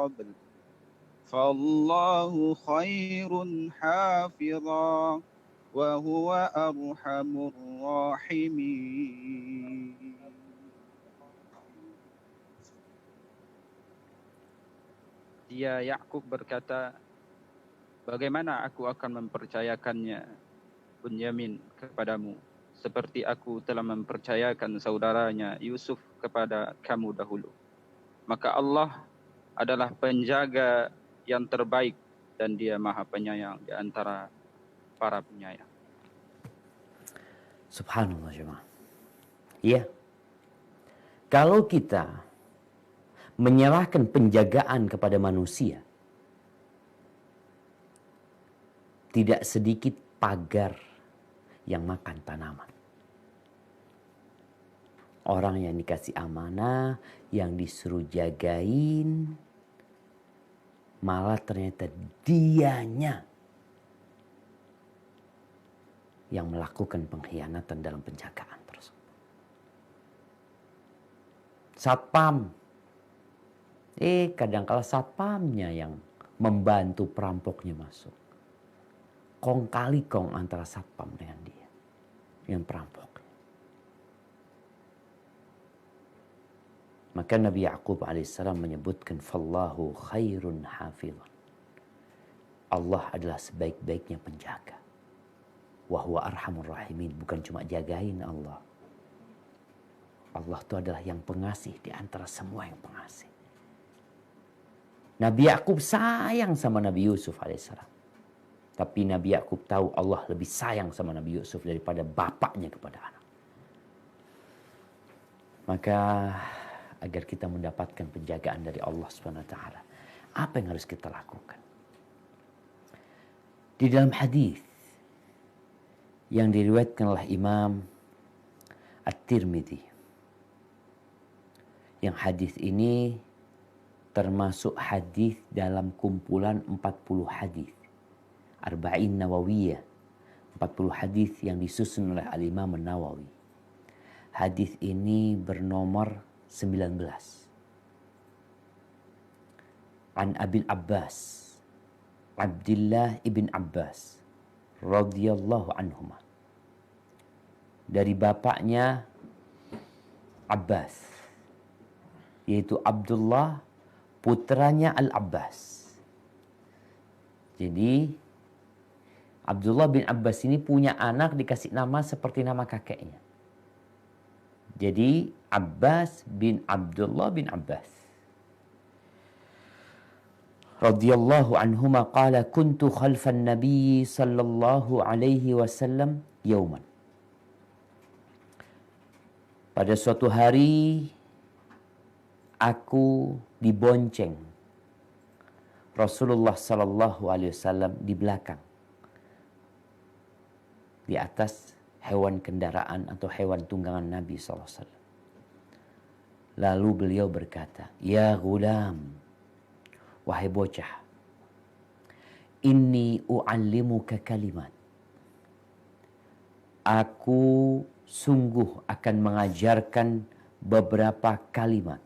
قبل فالله خير حافظا وهو أرحم الراحمين. Dia Yakub berkata, bagaimana aku akan mempercayakannya Bunyamin kepadamu, seperti aku telah mempercayakan saudaranya Yusuf kepada kamu dahulu. Maka Allah adalah penjaga yang terbaik dan Dia Maha Penyayang di antara para penyayang. Subhanallah jemaah. Ya, kalau kita menyerahkan penjagaan kepada manusia, tidak sedikit pagar yang makan tanaman. Orang yang dikasih amanah, yang disuruh jagain, malah ternyata dianya yang melakukan pengkhianatan dalam penjagaan tersebut. Satpam. Kadang-kala satpamnya yang membantu perampoknya masuk. Kong kali kong antara satpam dengan dia, dengan perampok. Maka Nabi Yakub alaihissalam menyebutkan, Fallahu khairun hafizan. Allah adalah sebaik-baiknya penjaga. Wahuwa arhamur rahimin. Bukan cuma jagain Allah. Allah itu adalah yang pengasih di antara semua yang pengasih. Nabi Yakub sayang sama Nabi Yusuf alaihissalam. Tapi Nabi Yakub tahu Allah lebih sayang sama Nabi Yusuf daripada bapaknya kepada anak. Maka agar kita mendapatkan penjagaan dari Allah Subhanahu wa taala, apa yang harus kita lakukan? Di dalam hadis yang diriwayatkan oleh Imam At-Tirmidzi, yang hadis ini termasuk hadis dalam kumpulan 40 hadis Arba'in Nawawiyah, 40 hadis yang disusun oleh Al-Imam An-Nawawi. Hadis ini bernomor 19. An Abil Abbas, Abdullah ibn Abbas radhiyallahu anhuma. Dari bapaknya Abbas, yaitu Abdullah, putranya Al-Abbas. Jadi Abdullah bin Abbas ini punya anak dikasih nama seperti nama kakeknya. Jadi Abbas bin Abdullah bin Abbas radhiyallahu anhuma qala kuntu khalfan nabiy sallallahu alaihi wasallam yauman. Pada suatu hari aku dibonceng Rasulullah sallallahu alaihi wasallam di belakang, di atas hewan kendaraan atau hewan tunggangan Nabi SAW. Lalu beliau berkata, Ya gulam, wahai bocah, inni u'allimuka kalimat. Aku sungguh akan mengajarkan beberapa kalimat,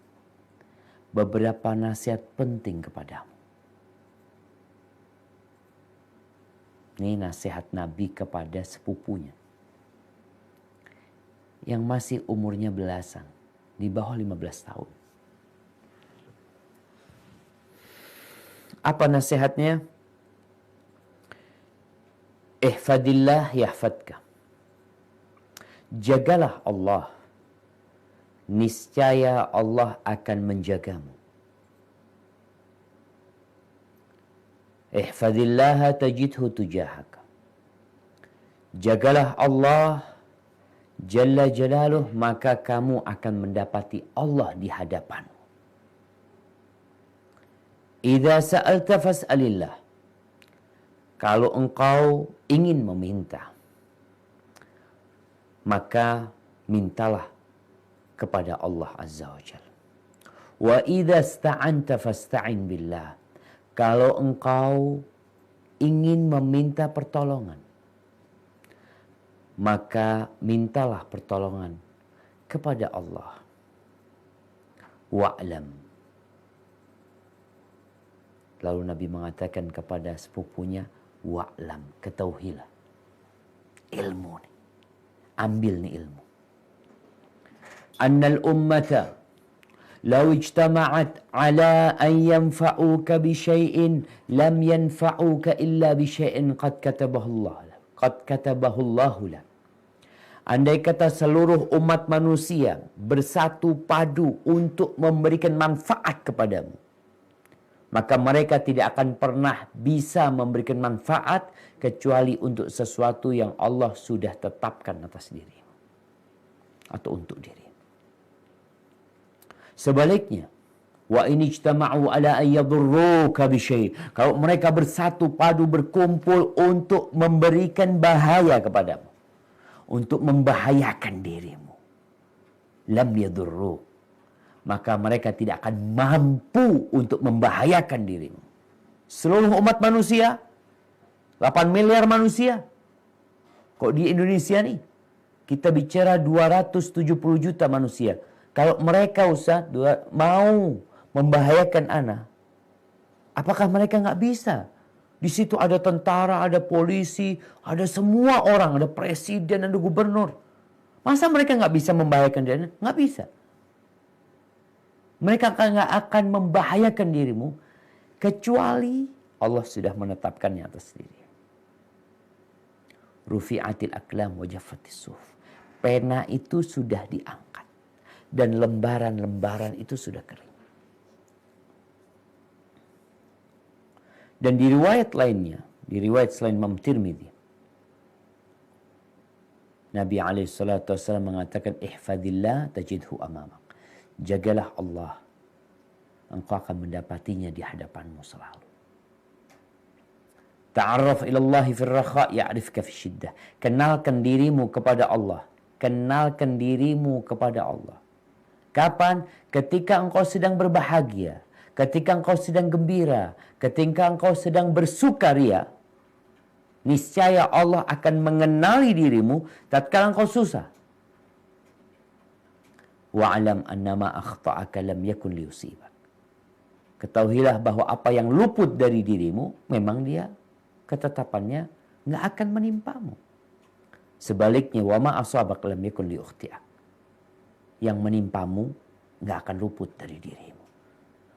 beberapa nasihat penting kepadamu. Ini nasihat Nabi kepada sepupunya yang masih umurnya belasan, di bawah 15 tahun. Apa nasihatnya? Ihfadillah yahfadka. Jagalah Allah, niscaya Allah akan menjagamu. Ihfadillaha tajidhu tujahaka. Jagalah Allah Jalla Jalaluh, maka kamu akan mendapati Allah di hadapanmu. Idza sa'alta fas'alillah. Kalau engkau ingin meminta, maka mintalah kepada Allah Azza wa Jalla. Wa idza sta'anta fasta'in billah. Kalau engkau ingin meminta pertolongan, maka mintalah pertolongan kepada Allah. Wa'lam. Lalu Nabi mengatakan kepada sepupunya, wa'lam, ketahuilah. Ilmu nih. Ambil nih ilmu. Annal ummata law ijtama'at ala an yanfa'uka bi syai'in lam yanfa'uka illa bi syai'in qad katabahu Allah. Qad katabahu Allah lak. Andai kata seluruh umat manusia bersatu padu untuk memberikan manfaat kepadamu, maka mereka tidak akan pernah bisa memberikan manfaat kecuali untuk sesuatu yang Allah sudah tetapkan atas dirimu atau untuk dirimu. Sebaliknya, wa in ijtama'u ala an yadurruka bi syai', kalau mereka bersatu padu berkumpul untuk memberikan bahaya kepadamu, untuk membahayakan dirimu, lam yadurru, maka mereka tidak akan mampu untuk membahayakan dirimu. Seluruh umat manusia, 8 miliar manusia. Kok di Indonesia nih, kita bicara 270 juta manusia. Kalau mereka Ustaz mau membahayakan anak, apakah mereka nggak bisa? Di situ ada tentara, ada polisi, ada semua orang, ada presiden, ada gubernur. Masa mereka nggak bisa membahayakan dirinya? Nggak bisa. Mereka nggak akan membahayakan dirimu kecuali Allah sudah menetapkannya atas diri. Rufi'atil aqlam wa jaffatis suhuf. Pena itu sudah diangkat dan lembaran-lembaran itu sudah kering. Dan di riwayat lainnya, di riwayat selain Imam Tirmidzi, Nabi SAW mengatakan, ihfadillah tajidhu amamak. Jagalah Allah, engkau akan mendapatinya di hadapanmu selalu. Ta'arraf ilallahi fil rakha ya'rifka fi syiddah. Kenalkan dirimu kepada Allah. Kenalkan dirimu kepada Allah. Kapan? Ketika engkau sedang berbahagia. Ketika engkau sedang gembira, ketika engkau sedang bersukaria, niscaya Allah akan mengenali dirimu tatkala engkau susah. Wa'alam annama akhta'aka lam yakun liyusibak. Ketahuilah bahwa apa yang luput dari dirimu, memang dia ketetapannya nggak akan menimpamu. Sebaliknya, wa ma asabak lam yakun liyukhti'ak. Yang menimpamu nggak akan luput dari dirimu.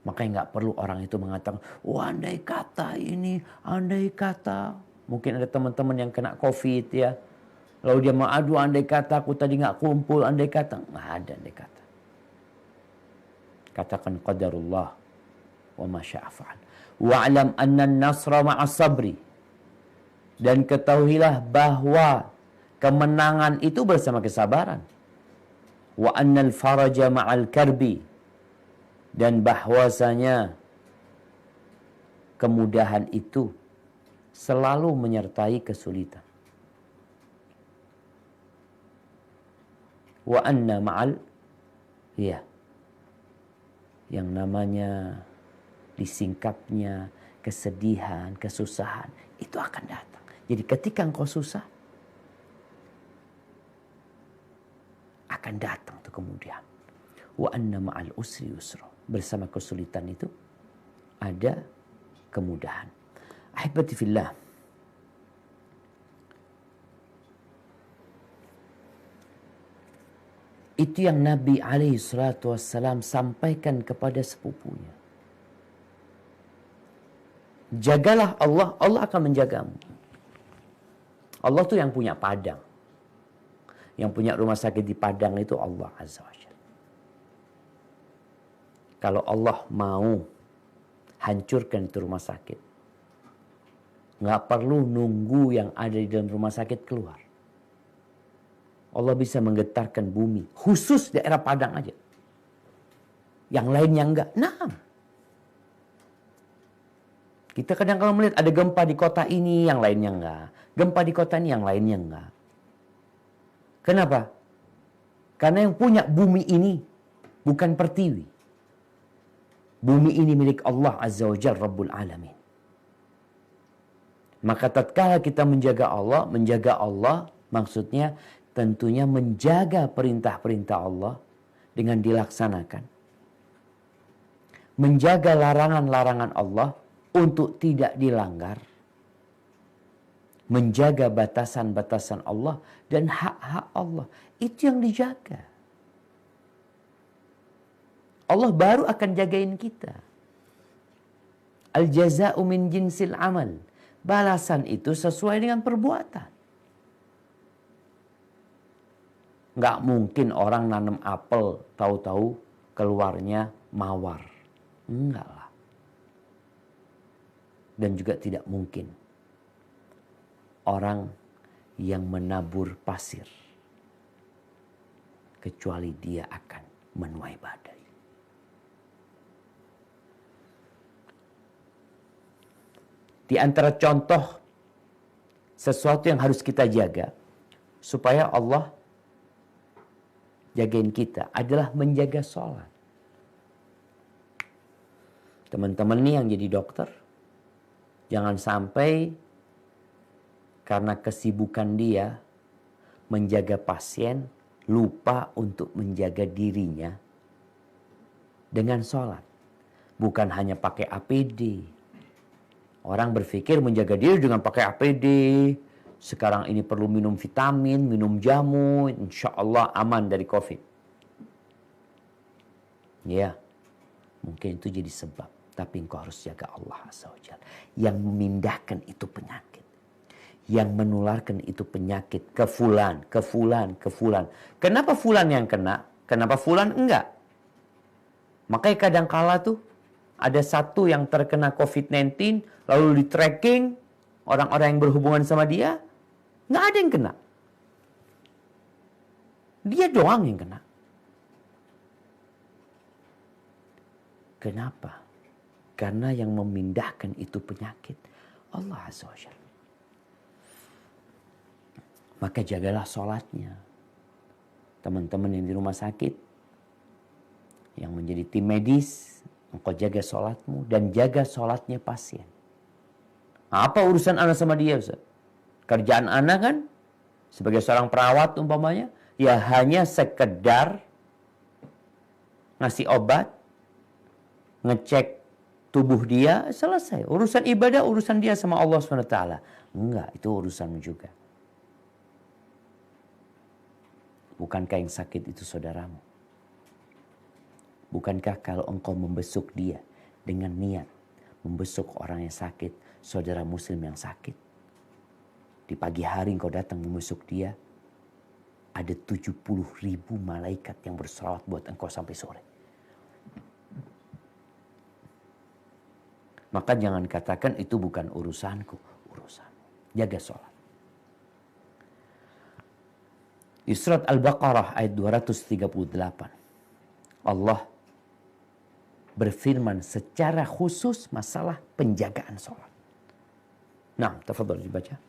Makanya nggak perlu orang itu mengatakan, andai kata ini, andai kata. Mungkin ada teman-teman yang kena COVID ya. Lalu dia mau, andai kata aku tadi nggak kumpul, andai kata. Nggak ada andai kata. Katakan qadarullah wa ma syaa fa'al. Wa'lam anna an-nasra ma'as sabri. Dan ketahuilah bahwa kemenangan itu bersama kesabaran. Wa annal faraja ma'al karbi. Dan bahwasanya kemudahan itu selalu menyertai kesulitan. Wa anna ma'al, ya, yang namanya disingkapnya kesedihan, kesusahan, itu akan datang. Jadi ketika engkau susah, akan datang tuh kemudian. Wa anna ma'al usri yusra. Bersama kesulitan itu ada kemudahan. Ahibati fillah. Itu yang Nabi SAW sampaikan kepada sepupunya. Jagalah Allah, Allah akan menjagamu. Allah tuh yang punya Padang. Yang punya rumah sakit di Padang itu Allah Azza wa Jalla. Kalau Allah mau hancurkan itu rumah sakit, nggak perlu nunggu yang ada di dalam rumah sakit keluar. Allah bisa menggetarkan bumi, khusus daerah Padang aja. Yang lainnya enggak. Nah, kita kadang kalau melihat ada gempa di kota ini, yang lainnya enggak. Gempa di kota ini, yang lainnya enggak. Kenapa? Karena yang punya bumi ini bukan pertiwi. Bumi ini milik Allah Azza wa Jalla Rabbul Alamin. Maka tatkala kita menjaga Allah maksudnya tentunya menjaga perintah-perintah Allah dengan dilaksanakan. Menjaga larangan-larangan Allah untuk tidak dilanggar, menjaga batasan-batasan Allah dan hak-hak Allah. Itu yang dijaga. Allah baru akan jagain kita. Al-jaza'u min jinsil amal. Balasan itu sesuai dengan perbuatan. Nggak mungkin orang nanam apel, tahu-tahu keluarnya mawar. Enggak lah. Dan juga tidak mungkin orang yang menabur pasir, kecuali dia akan menuai badai. Di antara contoh sesuatu yang harus kita jaga supaya Allah jagain kita adalah menjaga sholat. Teman-teman nih yang jadi dokter, jangan sampai karena kesibukan dia menjaga pasien, lupa untuk menjaga dirinya dengan sholat. Bukan hanya pakai APD. Orang berpikir menjaga diri dengan pakai APD. Sekarang ini perlu minum vitamin, minum jamu, insya Allah aman dari COVID. Ya, mungkin itu jadi sebab. Tapi engkau harus jaga Allah Azza wa Jalla. Yang memindahkan itu penyakit. Yang menularkan itu penyakit ke fulan, ke fulan, ke fulan. Kenapa fulan yang kena? Kenapa fulan enggak? Makanya kadang kala tuh ada satu yang terkena COVID-19, lalu di tracking orang-orang yang berhubungan sama dia, nggak ada yang kena. Dia doang yang kena. Kenapa? Karena yang memindahkan itu penyakit Allah Azza wa Jalla. Maka jagalah sholatnya. Teman-teman yang di rumah sakit, yang menjadi tim medis, engkau jaga sholatmu dan jaga sholatnya pasien. Apa urusan anak sama dia, Ustaz? Kerjaan anak kan sebagai seorang perawat umpamanya, ya hanya sekedar ngasih obat, ngecek tubuh dia, selesai. Urusan ibadah, urusan dia sama Allah SWT. Enggak, itu urusanmu juga. Bukankah yang sakit itu saudaramu? Bukankah kalau engkau membesuk dia dengan niat membesuk orang yang sakit, saudara muslim yang sakit, di pagi hari engkau datang membesuk dia, ada 70.000 malaikat yang berselawat buat engkau sampai sore. Maka jangan katakan itu bukan urusanku, urusan. Jaga sholat. Di surat Al-Baqarah ayat 238. Allah berfirman secara khusus masalah penjagaan sholat. Nah, tafadhol dibaca.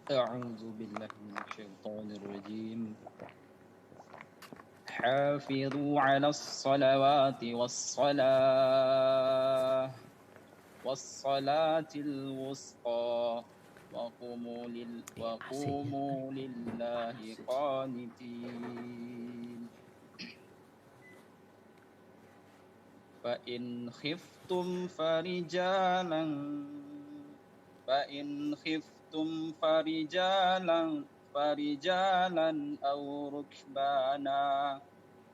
A'udzu billahi minasyaitonir rajim. حافظوا على الصلوات والصلاة الوسطى وقوموا لله قانتين فإن خفتم فرجالا أو ركبانا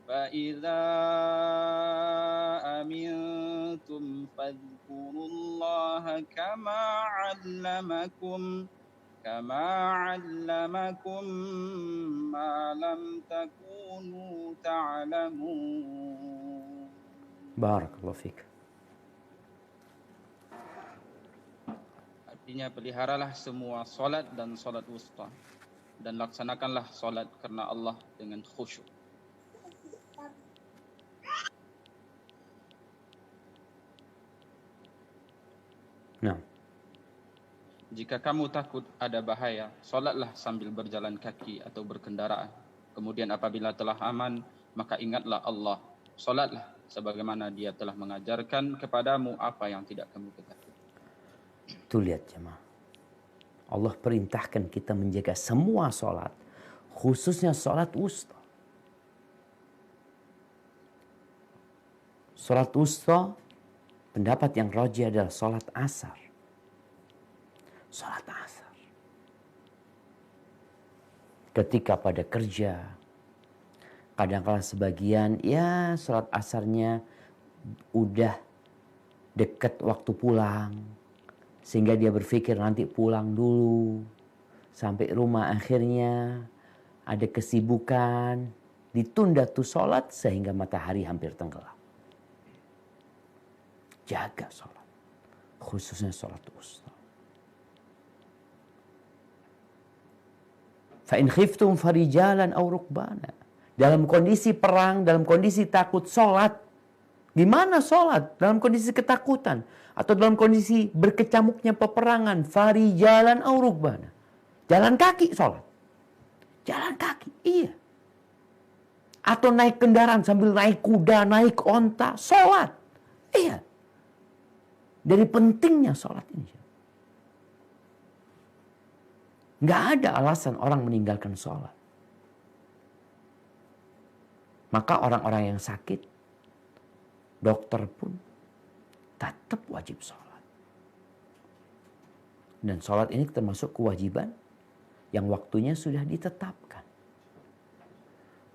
فإذا أمنتم فاذكروا الله كما علمكم ما لم تكونوا تعلمون. بارك الله فيك. Artinya peliharalah semua solat dan solat wusta, dan laksanakanlah solat karena Allah dengan khusyuk. Nah, jika kamu takut ada bahaya, solatlah sambil berjalan kaki atau berkendaraan. Kemudian apabila telah aman, maka ingatlah Allah. Solatlah sebagaimana Dia telah mengajarkan kepadamu apa yang tidak kamu ketahui. Tuh lihat jemaah. Allah perintahkan kita menjaga semua solat, khususnya solat wusta. Salat wusta, pendapat yang rajih adalah salat asar. Salat asar. Ketika pada kerja, kadang-kala sebagian ya salat asarnya udah dekat waktu pulang. Sehingga dia berpikir nanti pulang dulu. Sampai rumah akhirnya ada kesibukan. Ditunda tuh salat sehingga matahari hampir tenggelam. Jaga salat. Khususnya salat wusta. Fa in khiftum farijalan aw rukbana. Dalam kondisi perang, dalam kondisi takut, salat. Gimana salat? Dalam kondisi ketakutan atau dalam kondisi berkecamuknya peperangan, farijalan aw rukbana. Jalan kaki salat. Jalan kaki, iya. Atau naik kendaraan sambil naik kuda, naik onta, salat. Iya. Dari pentingnya salat ini. Nggak ada alasan orang meninggalkan salat. Maka orang-orang yang sakit, dokter pun tetap wajib salat. Dan salat ini termasuk kewajiban yang waktunya sudah ditetapkan.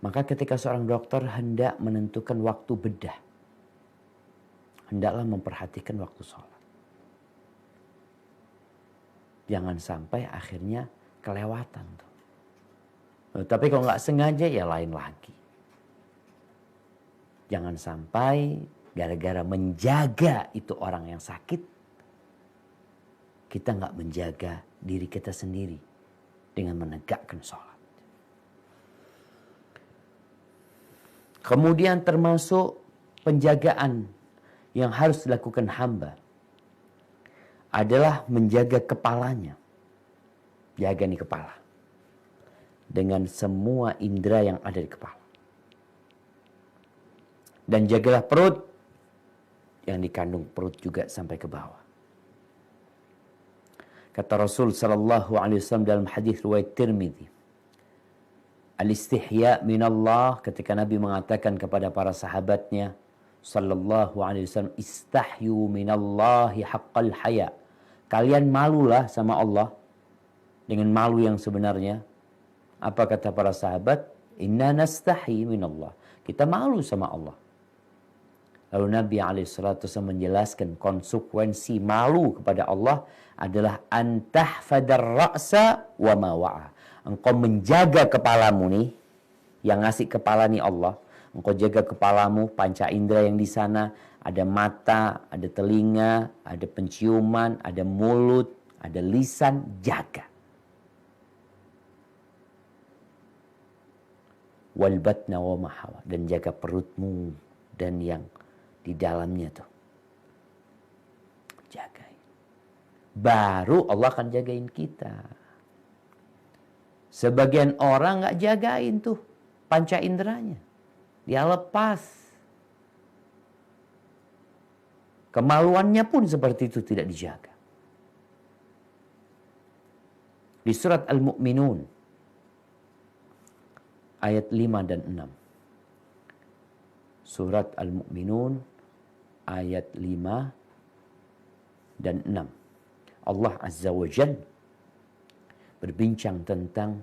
Maka ketika seorang dokter hendak menentukan waktu bedah, hendaklah memperhatikan waktu sholat. Jangan sampai akhirnya kelewatan tuh. Tapi kalau nggak sengaja ya lain lagi. Jangan sampai gara-gara menjaga itu orang yang sakit, kita nggak menjaga diri kita sendiri dengan menegakkan sholat. Kemudian termasuk penjagaan yang harus dilakukan hamba adalah menjaga kepalanya. Jaga nih kepala. Dengan semua indera yang ada di kepala. Dan jagalah perut. Yang dikandung perut juga sampai ke bawah. Kata Rasul sallallahu alaihi wasallam dalam hadis riwayat Tirmidzi, al-istihya minallah, ketika Nabi mengatakan kepada para sahabatnya sallallahu alaihi wasallam, istahyu minallahi haqqal haya. Kalian malulah sama Allah dengan malu yang sebenarnya. Apa kata para sahabat? Inna nastahi minallah. Kita malu sama Allah. Lalu Nabi alaihissalatu wasallam menjelaskan konsekuensi malu kepada Allah adalah antahfadar ra'sa wa ma wa'a. Engkau menjaga kepalamu nih, yang ngasih kepala nih Allah. Engkau jaga kepalamu, panca indera yang di sana, ada mata, ada telinga, ada penciuman, ada mulut, ada lisan, jaga. Wal batna wa ma hawa, dan jaga perutmu dan yang di dalamnya tuh. Jagain. Baru Allah akan jagain kita. Sebagian orang nggak jagain tuh panca inderanya. Dia lepas. Kemaluannya pun seperti itu tidak dijaga. Di surat Al-Mu'minun ayat 5 dan 6. Surat Al-Mu'minun ayat 5 dan 6. Allah Azza wa Jalla berbincang tentang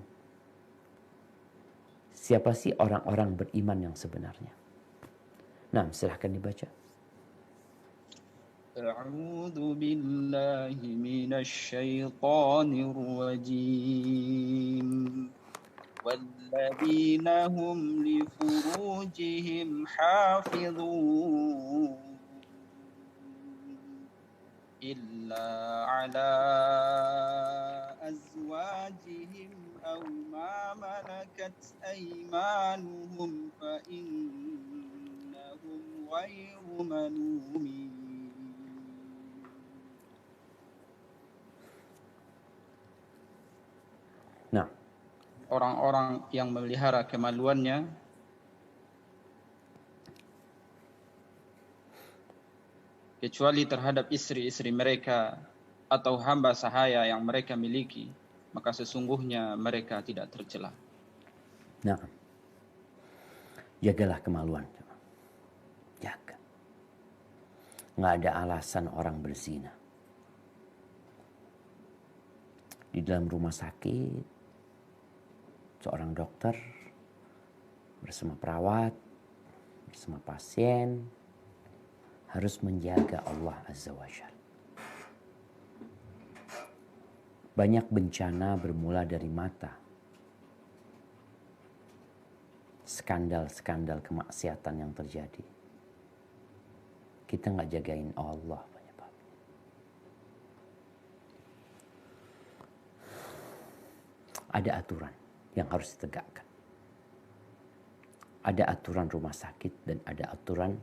siapa sih orang-orang beriman yang sebenarnya. Nah, silahkan dibaca. A'udzu billahi minasy syaithanir rajim. والذين هم لفروجهم حافظون إلا على أزواجهم أو ما ملكت أيمانهم فإنهم غير ملومين. Nah, orang-orang yang memelihara kemaluannya kecuali terhadap istri-istri mereka atau hamba sahaya yang mereka miliki, maka sesungguhnya mereka tidak tercela. nah, jagalah kemaluan. Jaga. nggak ada alasan orang berzina. Di dalam rumah sakit, seorang dokter bersama perawat, bersama pasien, harus menjaga Allah Azza wa Jalla. Banyak bencana bermula dari mata. Skandal-skandal kemaksiatan yang terjadi. Kita nggak jagain Allah penyebabnya. Ada aturan yang harus ditegakkan. Ada aturan rumah sakit dan ada aturan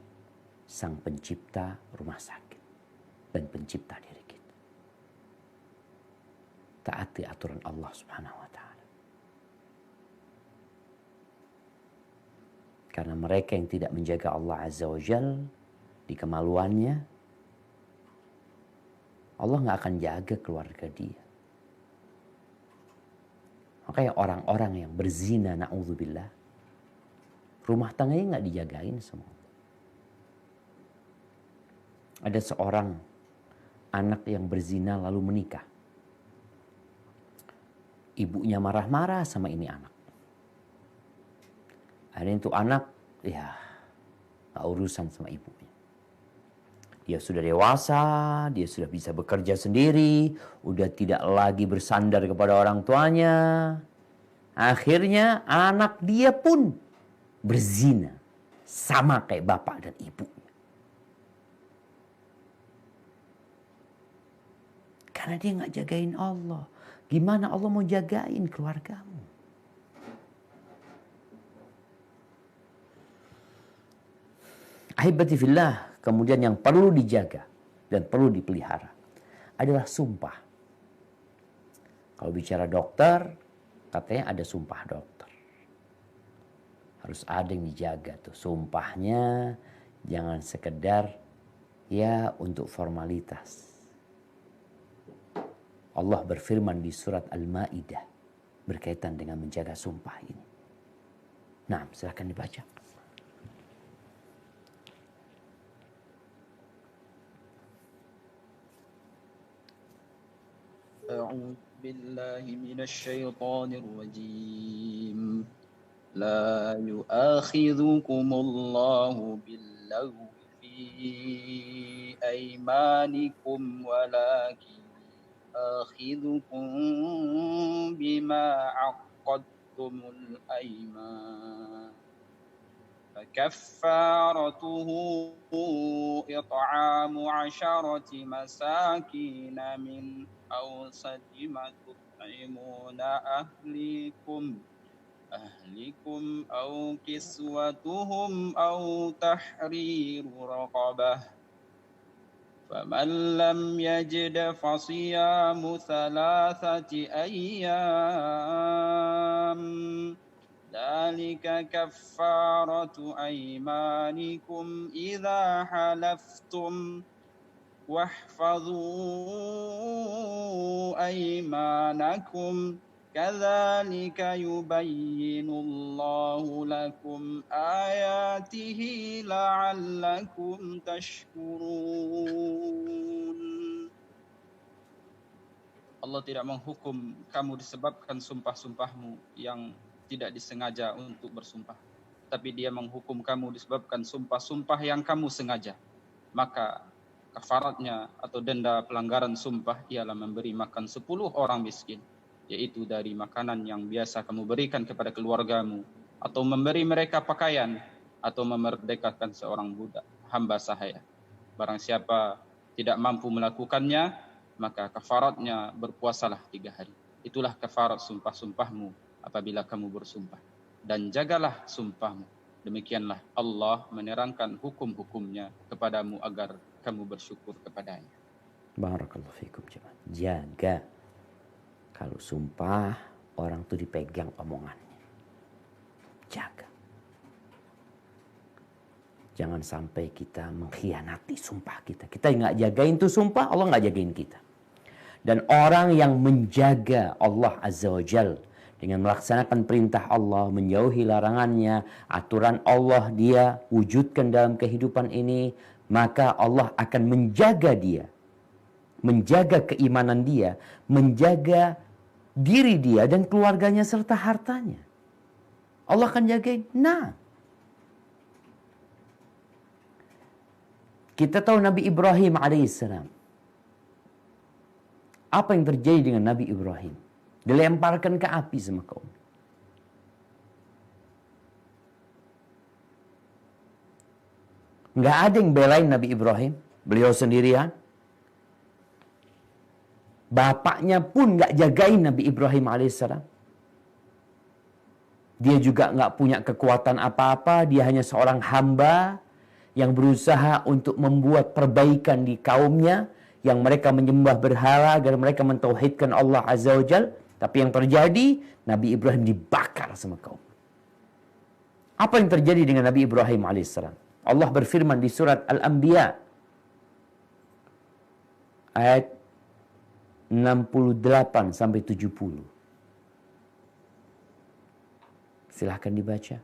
sang pencipta rumah sakit dan pencipta diri kita. Taati aturan Allah Subhanahu wa Ta'ala. Karena mereka yang tidak menjaga Allah Azza wa Jalla di kemaluannya, Allah nggak akan jaga keluarga dia. Makanya orang-orang yang berzina, na'udzubillah, rumah tangganya nggak dijagain semua. Ada seorang anak yang berzina lalu menikah. Ibunya marah-marah sama ini anak. Akhirnya itu anak, ya gak urusan sama ibunya. Dia sudah dewasa, dia sudah bisa bekerja sendiri, udah tidak lagi bersandar kepada orang tuanya. Akhirnya anak dia pun berzina sama kayak bapak dan ibunya. Karena dia gak jagain Allah. Gimana Allah mau jagain keluargamu? Ahibati fillah, kemudian yang perlu dijaga dan perlu dipelihara adalah sumpah. Kalau bicara dokter, katanya ada sumpah dokter. Harus ada yang dijaga tuh sumpahnya, jangan sekedar ya untuk formalitas. Allah berfirman di surat Al-Maidah berkaitan dengan menjaga sumpah ini. Nah, silakan dibaca. أعوذ بالله من الشيطان الرجيم لا يؤاخذكم الله باللغو في أيمانكم ولكن يؤاخذكم بما عقدتم الأيمان فكفارته إطعام 10 مساكين من أوسط ما تطعمون أهلكم أو كسوتهم أو تحرير رقبة فمن لم يجد فصيام 3 أيام ذلك كفارة أيمانكم إذا حلفتم واحفظوا أيمانكم كذلك يبين الله لكم آياته لعلكم تشكرون. Allah tidak menghukum kamu disebabkan sumpah-sumpahmu yang tidak disengaja untuk bersumpah, tapi Dia menghukum kamu disebabkan sumpah-sumpah yang kamu sengaja. Maka kafaratnya atau denda pelanggaran sumpah ialah memberi makan 10 orang miskin, yaitu dari makanan yang biasa kamu berikan kepada keluargamu, atau memberi mereka pakaian, atau memerdekakan seorang budak, hamba sahaya. Barang siapa tidak mampu melakukannya, maka kafaratnya berpuasalah 3 hari. Itulah kafarat sumpah-sumpahmu apabila kamu bersumpah. Dan jagalah sumpahmu. Demikianlah Allah menerangkan hukum-hukumnya kepadamu agar kamu bersyukur kepadanya. Barakallahu fikum jemaah. Jaga. Kalau sumpah, orang tuh dipegang omongannya. Jaga. Jangan sampai kita mengkhianati sumpah kita. Kita nggak jagain tuh sumpah, Allah nggak jagain kita. Dan orang yang menjaga Allah Azza wa Jalla dengan melaksanakan perintah Allah, menjauhi larangannya, aturan Allah dia wujudkan dalam kehidupan ini, maka Allah akan menjaga dia, menjaga keimanan dia, menjaga diri dia dan keluarganya serta hartanya. Allah akan jagain. Nah, kita tahu Nabi Ibrahim alaihissalam. Apa yang terjadi dengan Nabi Ibrahim? Dilemparkan ke api sama kaum. Nggak ada yang belain Nabi Ibrahim. Beliau sendirian. Bapaknya pun nggak jagain Nabi Ibrahim alaihissalam. Dia juga nggak punya kekuatan apa-apa. Dia hanya seorang hamba yang berusaha untuk membuat perbaikan di kaumnya, yang mereka menyembah berhala agar mereka mentauhidkan Allah Azza wa Jal. Tapi yang terjadi, Nabi Ibrahim dibakar sama kaum. Apa yang terjadi dengan Nabi Ibrahim alaihissalam? Allah berfirman di surat Al-Anbiya ayat 68 sampai 70. Silahkan dibaca.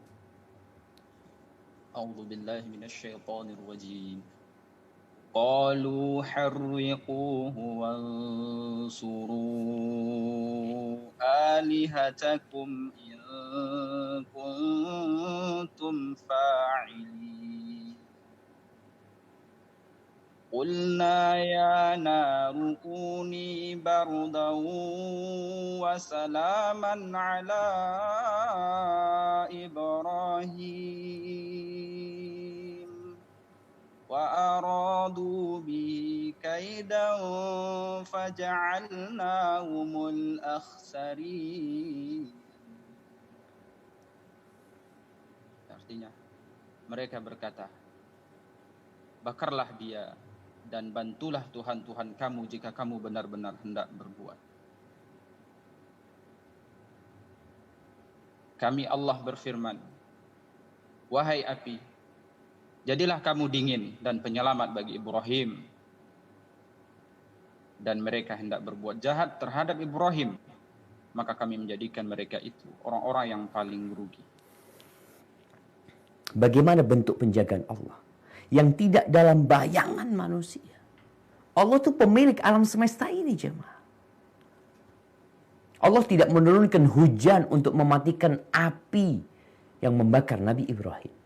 A'udzu billahi minasyaitonir rajim. Qalu harriquhu wansuru alihatakum in kuntum fa'ilin. Qulna ya naru kuni bardan wa salaman ala Ibrahim wa aradu bi kaidan faja'alnahumul akhsarin. Artinya, mereka berkata, bakarlah dia dan bantulah Tuhan-Tuhan kamu jika kamu benar-benar hendak berbuat. Kami Allah berfirman, wahai api, jadilah kamu dingin dan penyelamat bagi Ibrahim. Dan mereka hendak berbuat jahat terhadap Ibrahim, maka kami menjadikan mereka itu orang-orang yang paling rugi. Bagaimana bentuk penjagaan Allah yang tidak dalam bayangan manusia? Allah itu pemilik alam semesta ini, jemaah. Allah tidak menurunkan hujan untuk mematikan api yang membakar Nabi Ibrahim.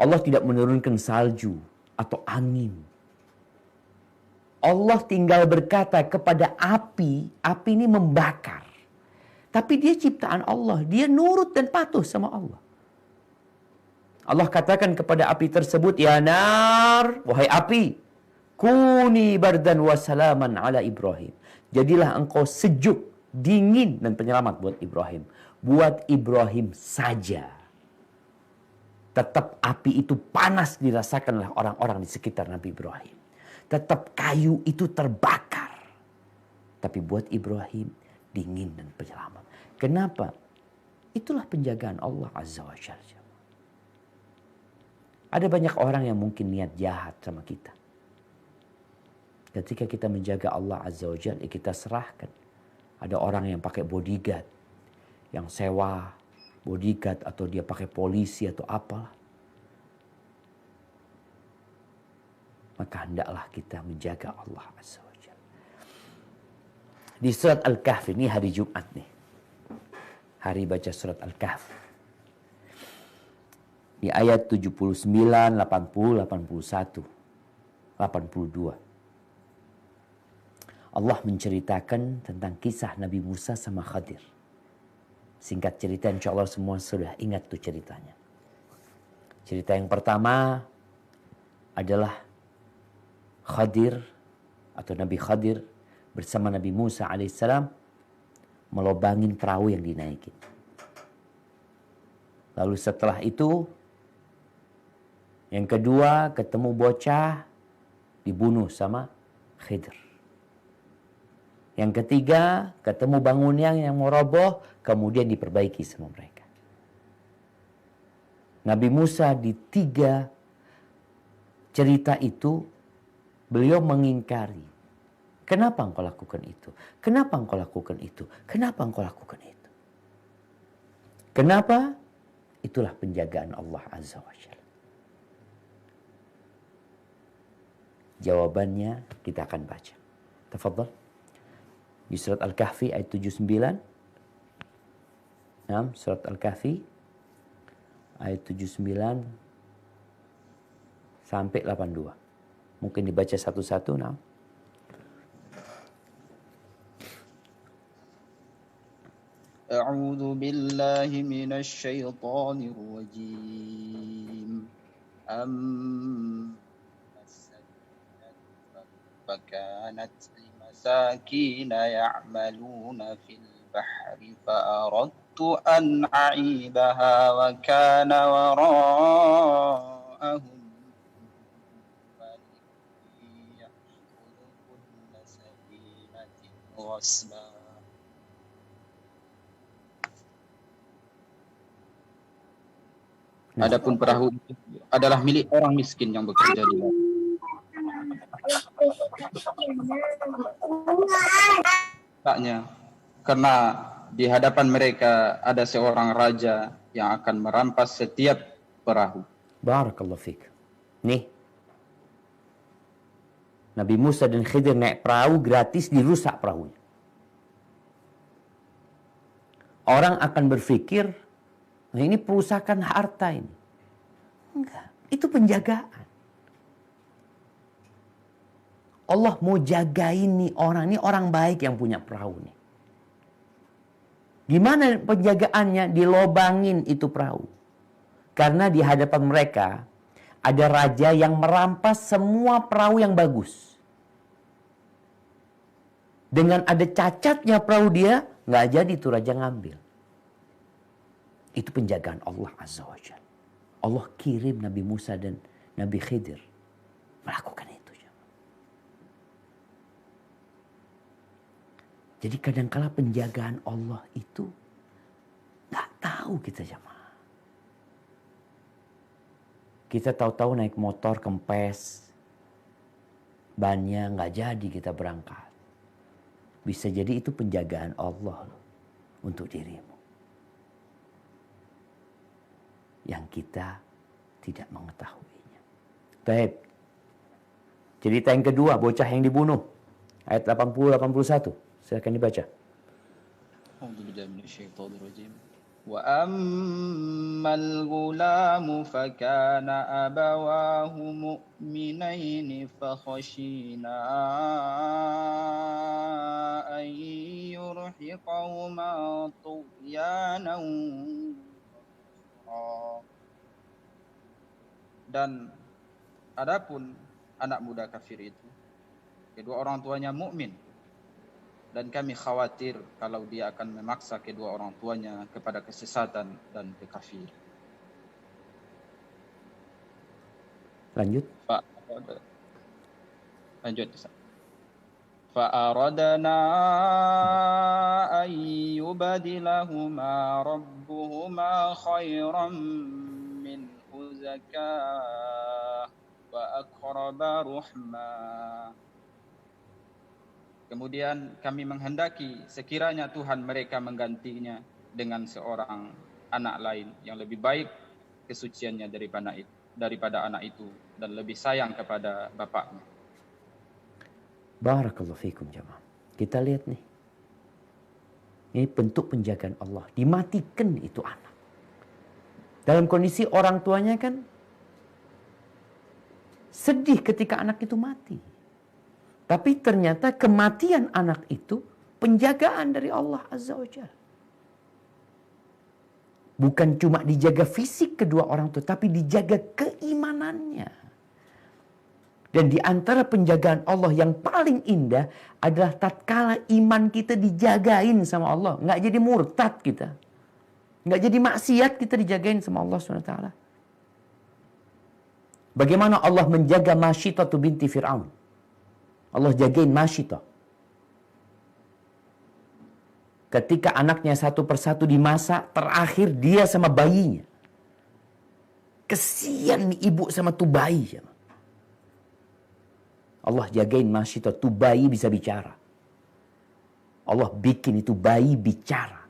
Allah tidak menurunkan salju atau angin. Allah tinggal berkata kepada api, api ini membakar. Tapi dia ciptaan Allah, dia nurut dan patuh sama Allah. Allah katakan kepada api tersebut, ya nar, wahai api, kuni bardan wa salaman ala Ibrahim. Jadilah engkau sejuk, dingin dan penyelamat buat Ibrahim. Buat Ibrahim saja. Tetap api itu panas dirasakan oleh orang-orang di sekitar Nabi Ibrahim. Tetap kayu itu terbakar. Tapi buat Ibrahim dingin dan penyelamat. Kenapa? Itulah penjagaan Allah Azza wa Jalla. Ada banyak orang yang mungkin niat jahat sama kita. Ketika kita menjaga Allah Azza wa Jalla, kita serahkan. Ada orang yang pakai bodyguard, yang sewa bodyguard atau dia pakai polisi atau apalah. Maka hendaklah kita menjaga Allah Azza wa Jalla. Di surat Al-Kahf, ini hari Jumat nih. Hari baca surat Al-Kahf. Di ayat 79, 80, 81, 82. Allah menceritakan tentang kisah Nabi Musa sama Khadir. Singkat cerita, insya Allah semua sudah ingat tuh ceritanya. Cerita yang pertama adalah Khadir atau Nabi Khadir bersama Nabi Musa alaihissalam melobangin perahu yang dinaikin. Lalu setelah itu, yang kedua ketemu bocah dibunuh sama Khidir. Yang ketiga ketemu bangunan yang mau roboh, kemudian diperbaiki sama mereka. Nabi Musa di 3 cerita itu beliau mengingkari. Kenapa engkau lakukan itu? Kenapa engkau lakukan itu? Kenapa engkau lakukan itu? Kenapa? Itulah penjagaan Allah Azza wa Jalla. Jawabannya kita akan baca. Tafadhal. Di surat Al-Kahfi ayat 79. Nah, surat Al-Kahfi ayat 79 sampai 82. Mungkin dibaca satu-satu. Nah. A'udzu billahi minasy syaithanir rajim. فكانت لمساكين يعملون في البحر فأردت أن أعيبها وكان وراءهم ملك يأخذ كل سفينة غصبا. Adapun perahu itu adalah milik orang miskin yang bekerja di laut. Karena di hadapan mereka ada seorang raja yang akan merampas setiap perahu. Barakallahu fiik. Nih. Nabi Musa dan Khidir naik perahu gratis, dirusak perahunya. Orang akan berpikir, nah ini perusakan harta ini. Enggak, itu penjagaan. Allah mau jagain nih orang. Ini orang baik yang punya perahu nih. Gimana penjagaannya? Dilobangin itu perahu. Karena di hadapan mereka ada raja yang merampas semua perahu yang bagus. Dengan ada cacatnya perahu dia, nggak jadi tuh raja ngambil. Itu penjagaan Allah Azza wa Jalla. Allah kirim Nabi Musa dan Nabi Khidir melakukan itu. Jadi kadangkala penjagaan Allah itu nggak tahu kita jamaah. Kita tahu-tahu naik motor kempes, bannya nggak jadi kita berangkat. Bisa jadi itu penjagaan Allah loh, untuk dirimu. Yang kita tidak mengetahuinya. Baik. Cerita yang kedua, bocah yang dibunuh. Ayat 80-81. Silakan dibaca. A'udzubillahi minasyaitonir rajim. Wa ammal ghulamu fakana abawahu mu'minaini fakhashina an yurhiqahuma tughyanan. Dan adapun anak muda kafir itu, kedua orang tuanya mukmin, dan kami khawatir kalau dia akan memaksa kedua orang tuanya kepada kesesatan dan kekafiran. Lanjut. Lanjut. Fa'aradna an yubadilahuma rabbuhuma khairan minhu zakah wa aqraba ruhma. Kemudian kami menghendaki sekiranya Tuhan mereka menggantinya dengan seorang anak lain yang lebih baik kesuciannya daripada anak itu dan lebih sayang kepada bapaknya. Barakallahu fikum jamaah. Kita lihat nih. Ini bentuk penjagaan Allah. Dimatikan itu anak. Dalam kondisi orang tuanya kan sedih ketika anak itu mati. Tapi ternyata kematian anak itu penjagaan dari Allah Azza wa Jalla. Bukan cuma dijaga fisik kedua orang tua, tapi dijaga keimanannya. Dan di antara penjagaan Allah yang paling indah adalah tatkala iman kita dijagain sama Allah. Nggak jadi murtad kita. Nggak jadi maksiat kita dijagain sama Allah SWT. Bagaimana Allah menjaga Masyitah binti Fir'aun. Allah jagain Masyitah. Ketika anaknya satu persatu dimasak, terakhir dia sama bayinya. Kesian nih ibu sama tuh bayi. Allah jagain Masyitah, tuh bayi bisa bicara. Allah bikin itu bayi bicara.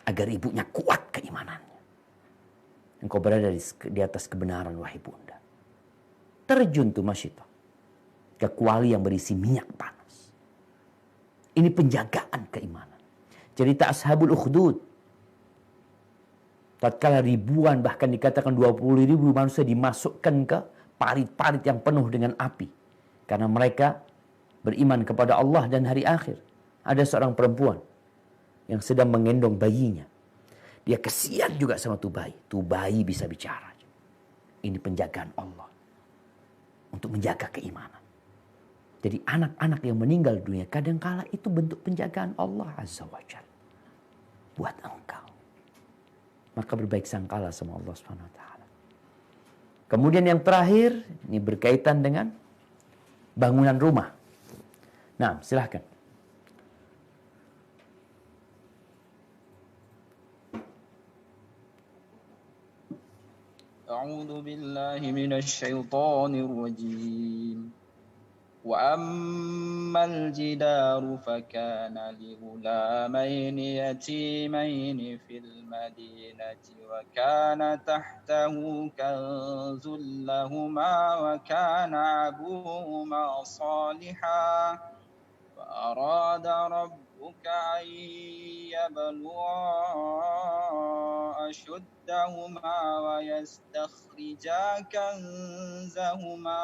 Agar ibunya kuat keimanannya. Engkau berada di atas kebenaran wahai bunda. Terjun tuh Masyitah. ke kuali yang berisi minyak panas. Ini penjagaan keimanan. Cerita Ashabul Ukhdud. Tatkala ribuan, bahkan dikatakan 20.000 manusia dimasukkan ke parit-parit yang penuh dengan api. Karena mereka beriman kepada Allah dan hari akhir. Ada seorang perempuan yang sedang menggendong bayinya. Dia kesian juga sama tuh bayi. Tuh bayi bisa bicara. Ini penjagaan Allah untuk menjaga keimanan. Jadi anak-anak yang meninggal dunia kadangkala itu bentuk penjagaan Allah Azza wa Jalla buat engkau. Maka berbaik sangkalah sama Allah Subhanahu wa taala. Kemudian yang terakhir, ini berkaitan dengan bangunan rumah. Nah, silahkan. أعوذ بالله من الشيطان الرجيم وأما الجدار فكان لغلامين يتيمين في المدينة وكان تحته كنز لهما وكان أبوهما صالحا فأراد ربك أن يبلغا أشدهما ويستخرجا كنزهما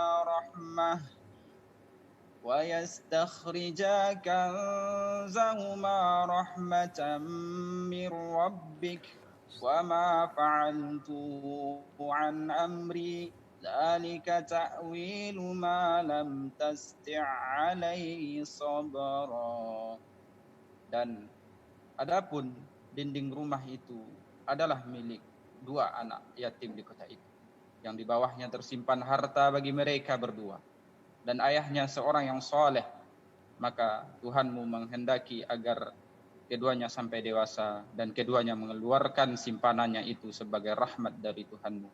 رحمة من ربك وما فعلته عن أمري ذلك تأويل ما لم تستع عليه صبرا. Dan adapun dinding rumah itu adalah milik dua anak yatim di kota itu, yang di bawahnya tersimpan harta bagi mereka berdua, dan ayahnya seorang yang soleh. Maka Tuhanmu menghendaki agar keduanya sampai dewasa, dan keduanya mengeluarkan simpanannya itu sebagai rahmat dari Tuhanmu.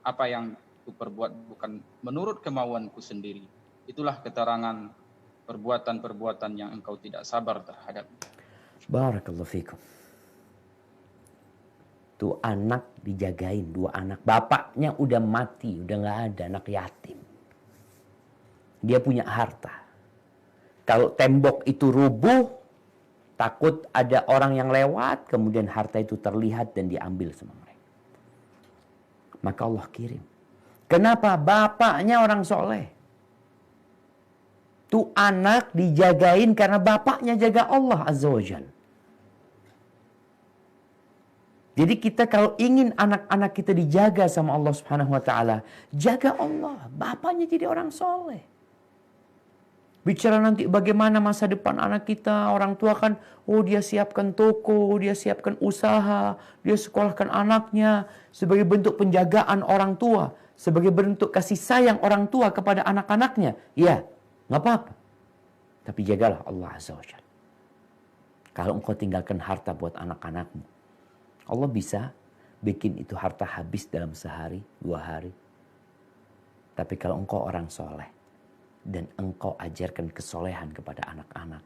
Apa yang ku perbuat bukan menurut kemauanku sendiri. Itulah keterangan perbuatan-perbuatan yang engkau tidak sabar terhadapnya. Barakallahu fikum. Tuh anak dijagain, dua anak. Bapaknya udah mati, udah gak ada, anak yatim. Dia punya harta. Kalau tembok itu rubuh, takut ada orang yang lewat, kemudian harta itu terlihat dan diambil sama mereka. Maka Allah kirim. Kenapa? Bapaknya orang soleh. Tuh anak dijagain karena bapaknya jaga Allah Azza wa Jalla. Jadi kita kalau ingin anak-anak kita dijaga sama Allah Subhanahu wa taala, jaga Allah, bapaknya jadi orang soleh. Bicara nanti bagaimana masa depan anak kita, orang tua kan, oh dia siapkan toko, dia siapkan usaha, dia sekolahkan anaknya sebagai bentuk penjagaan orang tua, sebagai bentuk kasih sayang orang tua kepada anak-anaknya. Ya, nggak apa-apa. Tapi jagalah Allah Azza wa Jalla. Kalau engkau tinggalkan harta buat anak-anakmu, Allah bisa bikin itu harta habis dalam sehari, 2 hari. Tapi kalau engkau orang soleh dan engkau ajarkan kesolehan kepada anak-anak,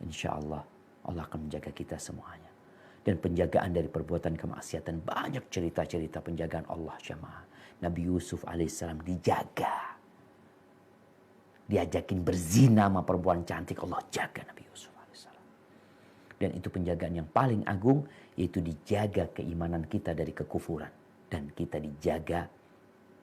insya Allah Allah akan menjaga kita semuanya. Dan penjagaan dari perbuatan kemaksiatan, banyak cerita-cerita penjagaan Allah jamaah. Nabi Yusuf alaihissalam dijaga. Diajakin berzina sama perempuan cantik, Allah jaga Nabi Yusuf alaihissalam. Dan itu penjagaan yang paling agung, yaitu dijaga keimanan kita dari kekufuran. Dan kita dijaga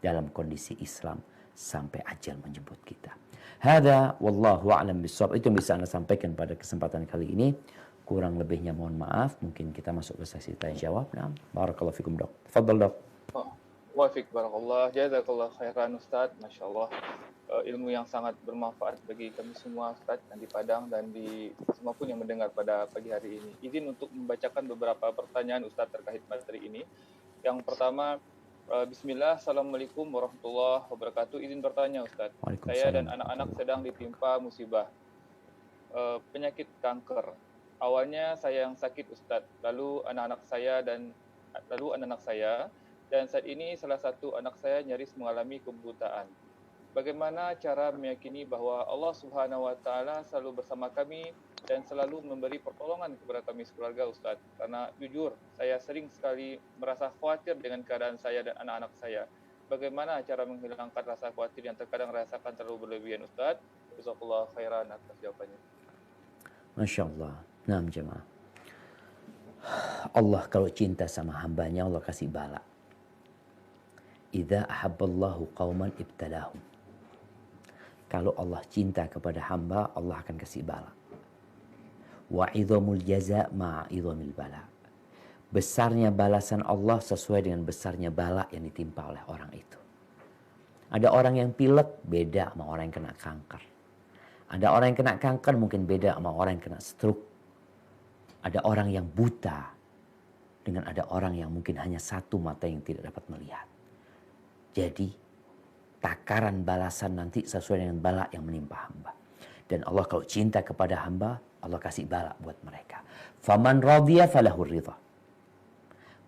dalam kondisi Islam sampai ajal menjemput kita. Hada wallahu a'lam bishawab. Itu yang bisa Anda sampaikan pada kesempatan kali ini. Kurang lebihnya mohon maaf. Mungkin kita masuk ke sesi tanya jawab. Nah, barakallahu fikum dok. Tafadhal dok. Wafik barakallah. Jazakallah khairan Ustaz. Masya Allah. Ilmu yang sangat bermanfaat bagi kami semua Ustaz yang di Padang dan di semua pun yang mendengar pada pagi hari ini. Izin untuk membacakan beberapa pertanyaan Ustaz terkait materi ini. Yang pertama, Bismillah, Assalamualaikum warahmatullahi wabarakatuh. Izin bertanya Ustaz. Saya dan anak-anak sedang ditimpa musibah penyakit kanker. Awalnya saya yang sakit Ustaz, lalu anak-anak saya dan saat ini salah satu anak saya nyaris mengalami kebutaan. Bagaimana cara meyakini bahwa Allah Subhanahu wa taala selalu bersama kami dan selalu memberi pertolongan kepada kami sekeluarga Ustaz? Karena jujur saya sering sekali merasa khawatir dengan keadaan saya dan anak-anak saya. bagaimana cara menghilangkan rasa khawatir yang terkadang rasakan terlalu berlebihan Ustaz? Jazakallah khairan atas jawabannya. Masya Allah. Nah jemaah. Allah kalau cinta sama hambanya, Allah kasih bala. Idza ahabballahu qauman ibtalahum. Kalau Allah cinta kepada hamba, Allah akan kasih bala. Wa idhamul jaza ma'a idhamil bala. Besarnya balasan Allah sesuai dengan besarnya bala yang ditimpa oleh orang itu. Ada orang yang pilek beda sama orang yang kena kanker. Ada orang yang kena kanker mungkin beda sama orang yang kena stroke. Ada orang yang buta dengan ada orang yang mungkin hanya satu mata yang tidak dapat melihat. Jadi takaran balasan nanti sesuai dengan bala yang menimpa hamba. Dan Allah kalau cinta kepada hamba, Allah kasih bala buat mereka. Faman radhiya falahur ridha.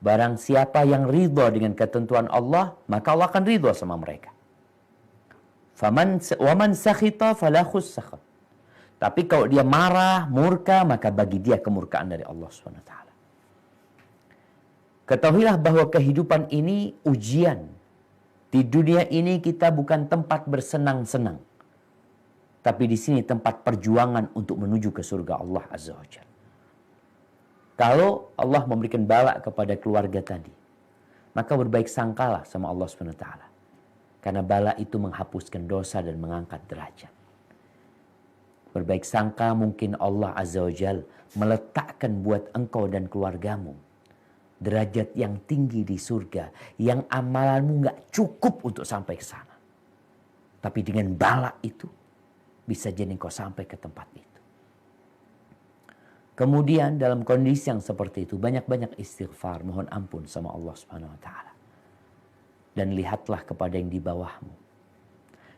Barang siapa yang ridha dengan ketentuan Allah, maka Allah akan ridha sama mereka. Waman sakhita falahus sakhat. Tapi kalau dia marah, murka, maka bagi dia kemurkaan dari Allah SWT. Ketahuilah bahwa kehidupan ini ujian. Di dunia ini kita bukan tempat bersenang-senang. Tapi di sini tempat perjuangan untuk menuju ke surga Allah Azza wa Jalla. Kalau Allah memberikan bala kepada keluarga tadi, maka berbaik sangkalah sama Allah SWT. Karena bala itu menghapuskan dosa dan mengangkat derajat. Berbaik sangka mungkin Allah Azza wa Jalla meletakkan buat engkau dan keluargamu derajat yang tinggi di surga, yang amalanmu gak cukup untuk sampai ke sana. Tapi dengan bala itu, bisa jadi engkau sampai ke tempat itu. Kemudian dalam kondisi yang seperti itu, banyak-banyak istighfar, mohon ampun sama Allah Subhanahu wa Ta'ala. Dan lihatlah kepada yang di bawahmu.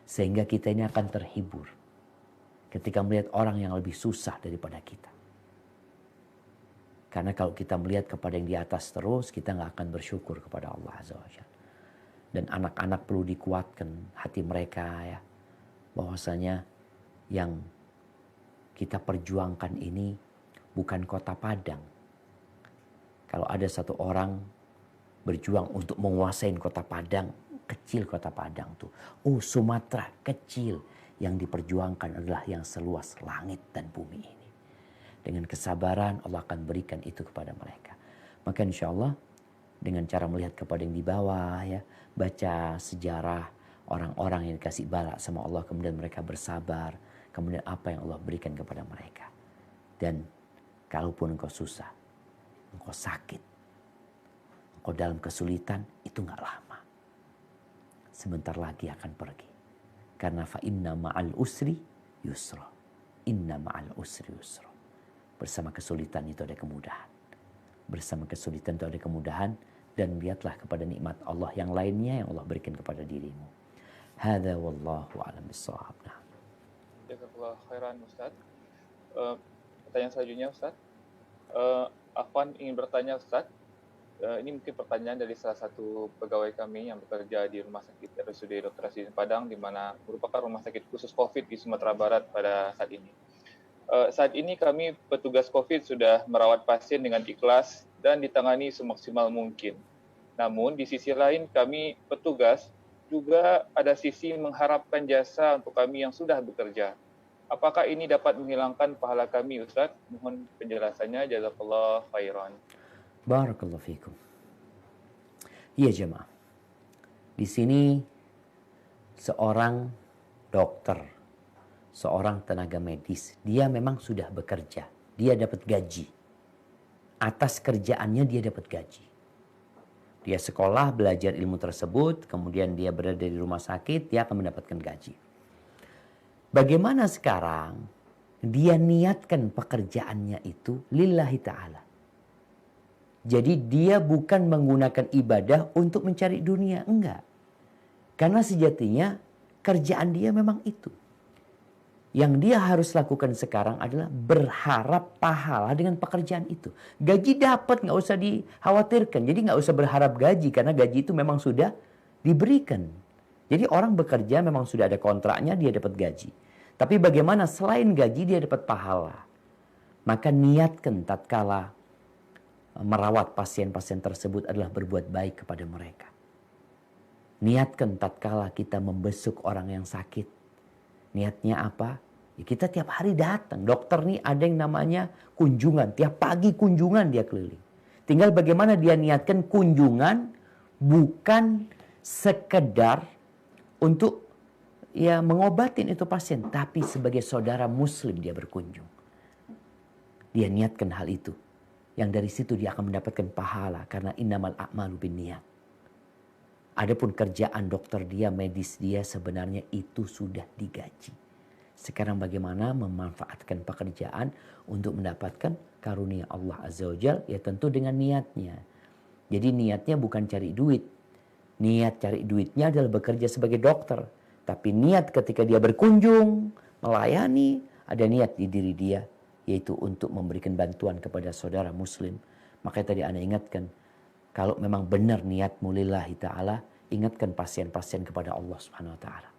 Sehingga kita ini akan terhibur ketika melihat orang yang lebih susah daripada kita. Karena kalau kita melihat kepada yang di atas terus, kita nggak akan bersyukur kepada Allah Azza wa Jalla. Dan anak-anak perlu dikuatkan hati mereka ya. Bahwasanya yang kita perjuangkan ini bukan kota Padang. Kalau ada satu orang berjuang untuk menguasai kota Padang, kecil kota Padang tuh. Oh, Sumatera kecil. Yang diperjuangkan adalah yang seluas langit dan bumi ini. Dengan kesabaran Allah akan berikan itu kepada mereka. Maka insya Allah dengan cara melihat kepada yang di bawah ya, baca sejarah orang-orang yang dikasih bala sama Allah, kemudian mereka bersabar, kemudian apa yang Allah berikan kepada mereka. Dan kalaupun engkau susah, engkau sakit, engkau dalam kesulitan, itu gak lama. Sebentar lagi akan pergi. Karena fa inna ma'al usri yusra. Inna ma'al usri yusra. Bersama kesulitan itu ada kemudahan. Bersama kesulitan itu ada kemudahan. Dan lihatlah kepada nikmat Allah yang lainnya yang Allah berikan kepada dirimu. Hadza wallahu a'lam bissawab. Jazakallah khairan Ustaz. Pertanyaan selanjutnya Ustaz. Afwan ingin bertanya Ustaz. Ini mungkin pertanyaan dari salah satu pegawai kami yang bekerja di Rumah Sakit RSUD Dr. Rasidin Padang, di mana merupakan rumah sakit khusus COVID di Sumatera Barat pada saat ini. Saat ini kami petugas COVID sudah merawat pasien dengan ikhlas dan ditangani semaksimal mungkin. Namun di sisi lain kami petugas juga ada sisi mengharapkan jasa untuk kami yang sudah bekerja. Apakah ini dapat menghilangkan pahala kami Ustaz? Mohon penjelasannya. Jazakallah khairan. Barakallahu fikum. Iya jemaah. Di sini seorang dokter, seorang tenaga medis, dia memang sudah bekerja. Dia dapat gaji. Atas kerjaannya dia dapat gaji. Dia sekolah, belajar ilmu tersebut, kemudian dia berada di rumah sakit, dia akan mendapatkan gaji. Bagaimana sekarang dia niatkan pekerjaannya itu lillahi ta'ala. Jadi dia bukan menggunakan ibadah untuk mencari dunia, enggak. Karena sejatinya kerjaan dia memang itu. Yang dia harus lakukan sekarang adalah berharap pahala dengan pekerjaan itu. Gaji dapat, nggak usah dikhawatirkan. Jadi nggak usah berharap gaji, karena gaji itu memang sudah diberikan. Jadi orang bekerja memang sudah ada kontraknya, dia dapat gaji. Tapi bagaimana selain gaji dia dapat pahala. Maka niatkan tatkala merawat pasien-pasien tersebut adalah berbuat baik kepada mereka. Niatkan tatkala kita membesuk orang yang sakit. Niatnya apa? Ya kita tiap hari datang. Dokter nih ada yang namanya kunjungan. Tiap pagi kunjungan dia keliling. Tinggal bagaimana dia niatkan kunjungan bukan sekedar untuk ya mengobatin itu pasien. Tapi sebagai saudara muslim dia berkunjung. Dia niatkan hal itu. Yang dari situ dia akan mendapatkan pahala. Karena innamal a'malu binniyat. Adapun kerjaan dokter dia, medis dia sebenarnya itu sudah digaji. Sekarang bagaimana memanfaatkan pekerjaan untuk mendapatkan karunia Allah Azza wa Jalla? Ya tentu dengan niatnya. Jadi niatnya bukan cari duit. Niat cari duitnya adalah bekerja sebagai dokter. Tapi niat ketika dia berkunjung, melayani, ada niat di diri dia. Yaitu untuk memberikan bantuan kepada saudara muslim. Makanya tadi Ana ingatkan. Kalau memang benar niatmu lillahi ta'ala, ingatkan pasien-pasien kepada Allah Subhanahu wa ta'ala.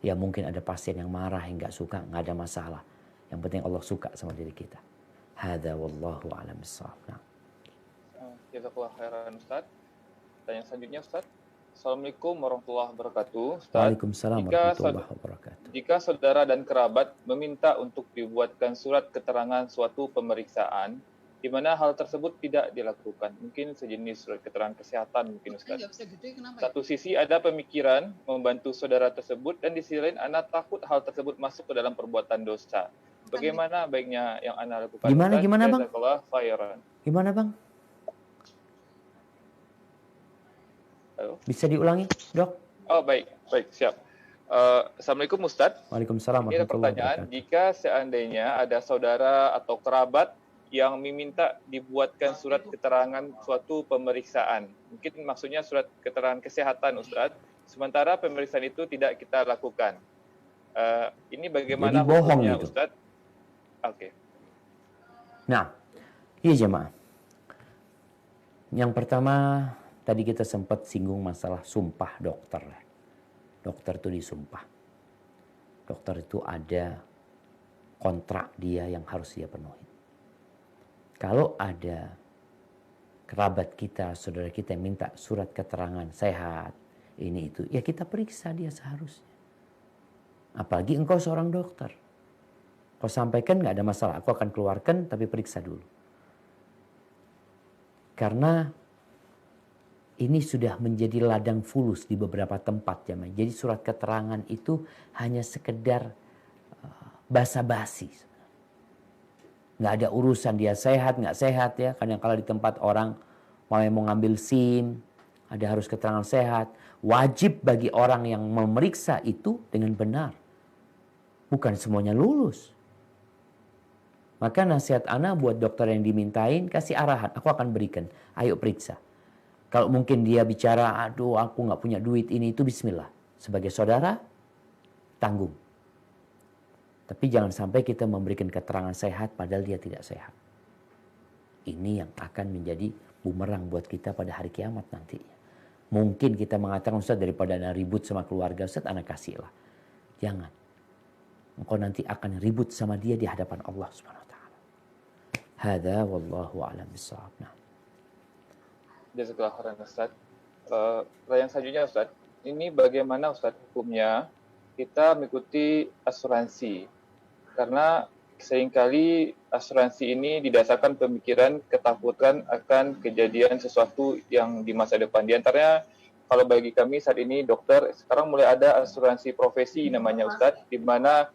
Ya mungkin ada pasien yang marah, yang gak suka, gak ada masalah. Yang penting Allah suka sama diri kita. Hadza wallahu a'lam bissawab. Nah. Jazakallah khairan Ustaz. Tanya selanjutnya Ustaz. Assalamualaikum warahmatullahi wabarakatuh. Ustaz, Waalaikumsalam warahmatullahi wabarakatuh. jika saudara dan kerabat meminta untuk dibuatkan surat keterangan suatu pemeriksaan, di mana hal tersebut tidak dilakukan. Mungkin sejenis surat keterangan kesehatan mungkin Ustaz. Satu sisi ada pemikiran membantu saudara tersebut dan di sisi lain anak takut hal tersebut masuk ke dalam perbuatan dosa. Bagaimana baiknya yang Ana lakukan? Gimana Bang? Jazakallah khairan. Gimana Bang? Halo? Bisa diulangi Dok? Oh baik, siap. Assalamualaikum Ustaz. Waalaikumsalam Ini ada warahmatullahi pertanyaan, wabarakatuh. jika seandainya ada saudara atau kerabat yang meminta dibuatkan surat keterangan suatu pemeriksaan. Mungkin maksudnya surat keterangan kesehatan Ustaz. Sementara pemeriksaan itu tidak kita lakukan. Ini bagaimana Jadi bohong hukumnya itu. Ustaz? Oke. Nah, iya jemaah. Yang pertama, tadi kita sempat singgung masalah sumpah dokter. Dokter itu disumpah. Dokter itu ada kontrak dia yang harus dia penuhi. Kalau ada kerabat kita, saudara kita yang minta surat keterangan sehat, ini itu, ya kita periksa dia seharusnya. Apalagi engkau seorang dokter. Kau sampaikan nggak ada masalah, aku akan keluarkan tapi periksa dulu. Karena ini sudah menjadi ladang fulus di beberapa tempat jemaah. Jadi surat keterangan itu hanya sekedar basa-basi. Nggak ada urusan dia sehat, nggak sehat ya. Kadang-kala di tempat orang mau ngambil SIM, ada harus keterangan sehat. Wajib bagi orang yang memeriksa itu dengan benar. Bukan semuanya lulus. Maka nasihat Ana buat dokter yang dimintain, kasih arahan. Aku akan berikan, ayo periksa. Kalau mungkin dia bicara, aduh aku nggak punya duit ini itu, bismillah. Sebagai saudara, tanggung. Tapi jangan sampai kita memberikan keterangan sehat padahal dia tidak sehat. Ini yang akan menjadi bumerang buat kita pada hari kiamat nantinya. Mungkin kita mengatakan, Ustaz daripada Ana ribut sama keluarga, Ustaz Ana kasihlah. Jangan. Engkau nanti akan ribut sama dia di hadapan Allah Subhanahu wa taala. Hadza wallahu a'lam bissawab. Nah. Jazakallah khairan Ustaz. Pertanyaan selanjutnya Ustaz. Ini bagaimana Ustaz hukumnya kita mengikuti asuransi? Karena seringkali asuransi ini didasarkan pemikiran ketakutan akan kejadian sesuatu yang di masa depan. Di antaranya kalau bagi kami saat ini dokter, sekarang mulai ada asuransi profesi namanya Ustaz, di mana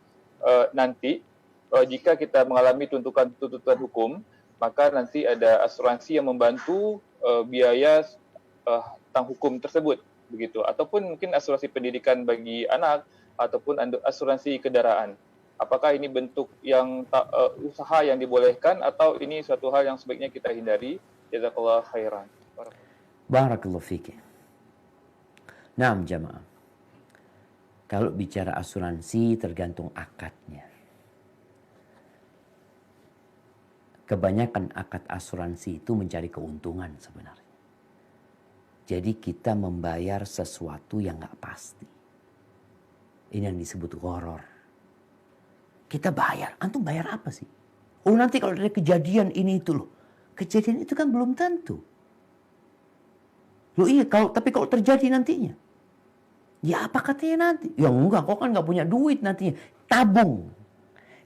nanti jika kita mengalami tuntutan hukum, maka nanti ada asuransi yang membantu biaya tentang hukum tersebut, begitu. Ataupun mungkin asuransi pendidikan bagi anak, ataupun asuransi kendaraan. Apakah ini bentuk yang usaha yang dibolehkan atau ini suatu hal yang sebaiknya kita hindari? Jazakallah khairan. Barakallahu fiki. Naam jamaah. Kalau bicara asuransi tergantung akadnya. Kebanyakan akad asuransi itu mencari keuntungan sebenarnya. Jadi kita membayar sesuatu yang nggak pasti. Ini yang disebut gharar. Kita bayar. Antum bayar apa sih? Oh nanti kalau ada kejadian ini itu loh. Kejadian itu kan belum tentu. Loh iya, tapi kalau terjadi nantinya. Ya apa katanya nanti? Ya enggak, kau kan nggak punya duit nantinya. Tabung.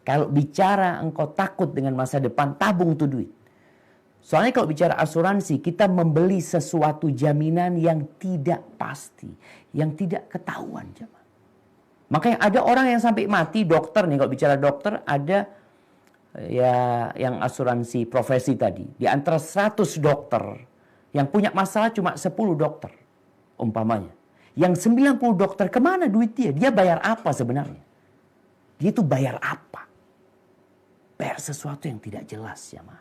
Kalau bicara engkau takut dengan masa depan, tabung tuh duit. Soalnya kalau bicara asuransi, kita membeli sesuatu jaminan yang tidak pasti. Yang tidak ketahuan. Makanya ada orang yang sampai mati, dokter nih, kalau bicara dokter, ada ya yang asuransi profesi tadi. Di antara 100 dokter, yang punya masalah cuma 10 dokter, umpamanya. Yang 90 dokter, kemana duit dia? Dia bayar apa sebenarnya? Dia itu bayar apa? Bayar sesuatu yang tidak jelas, ya ma.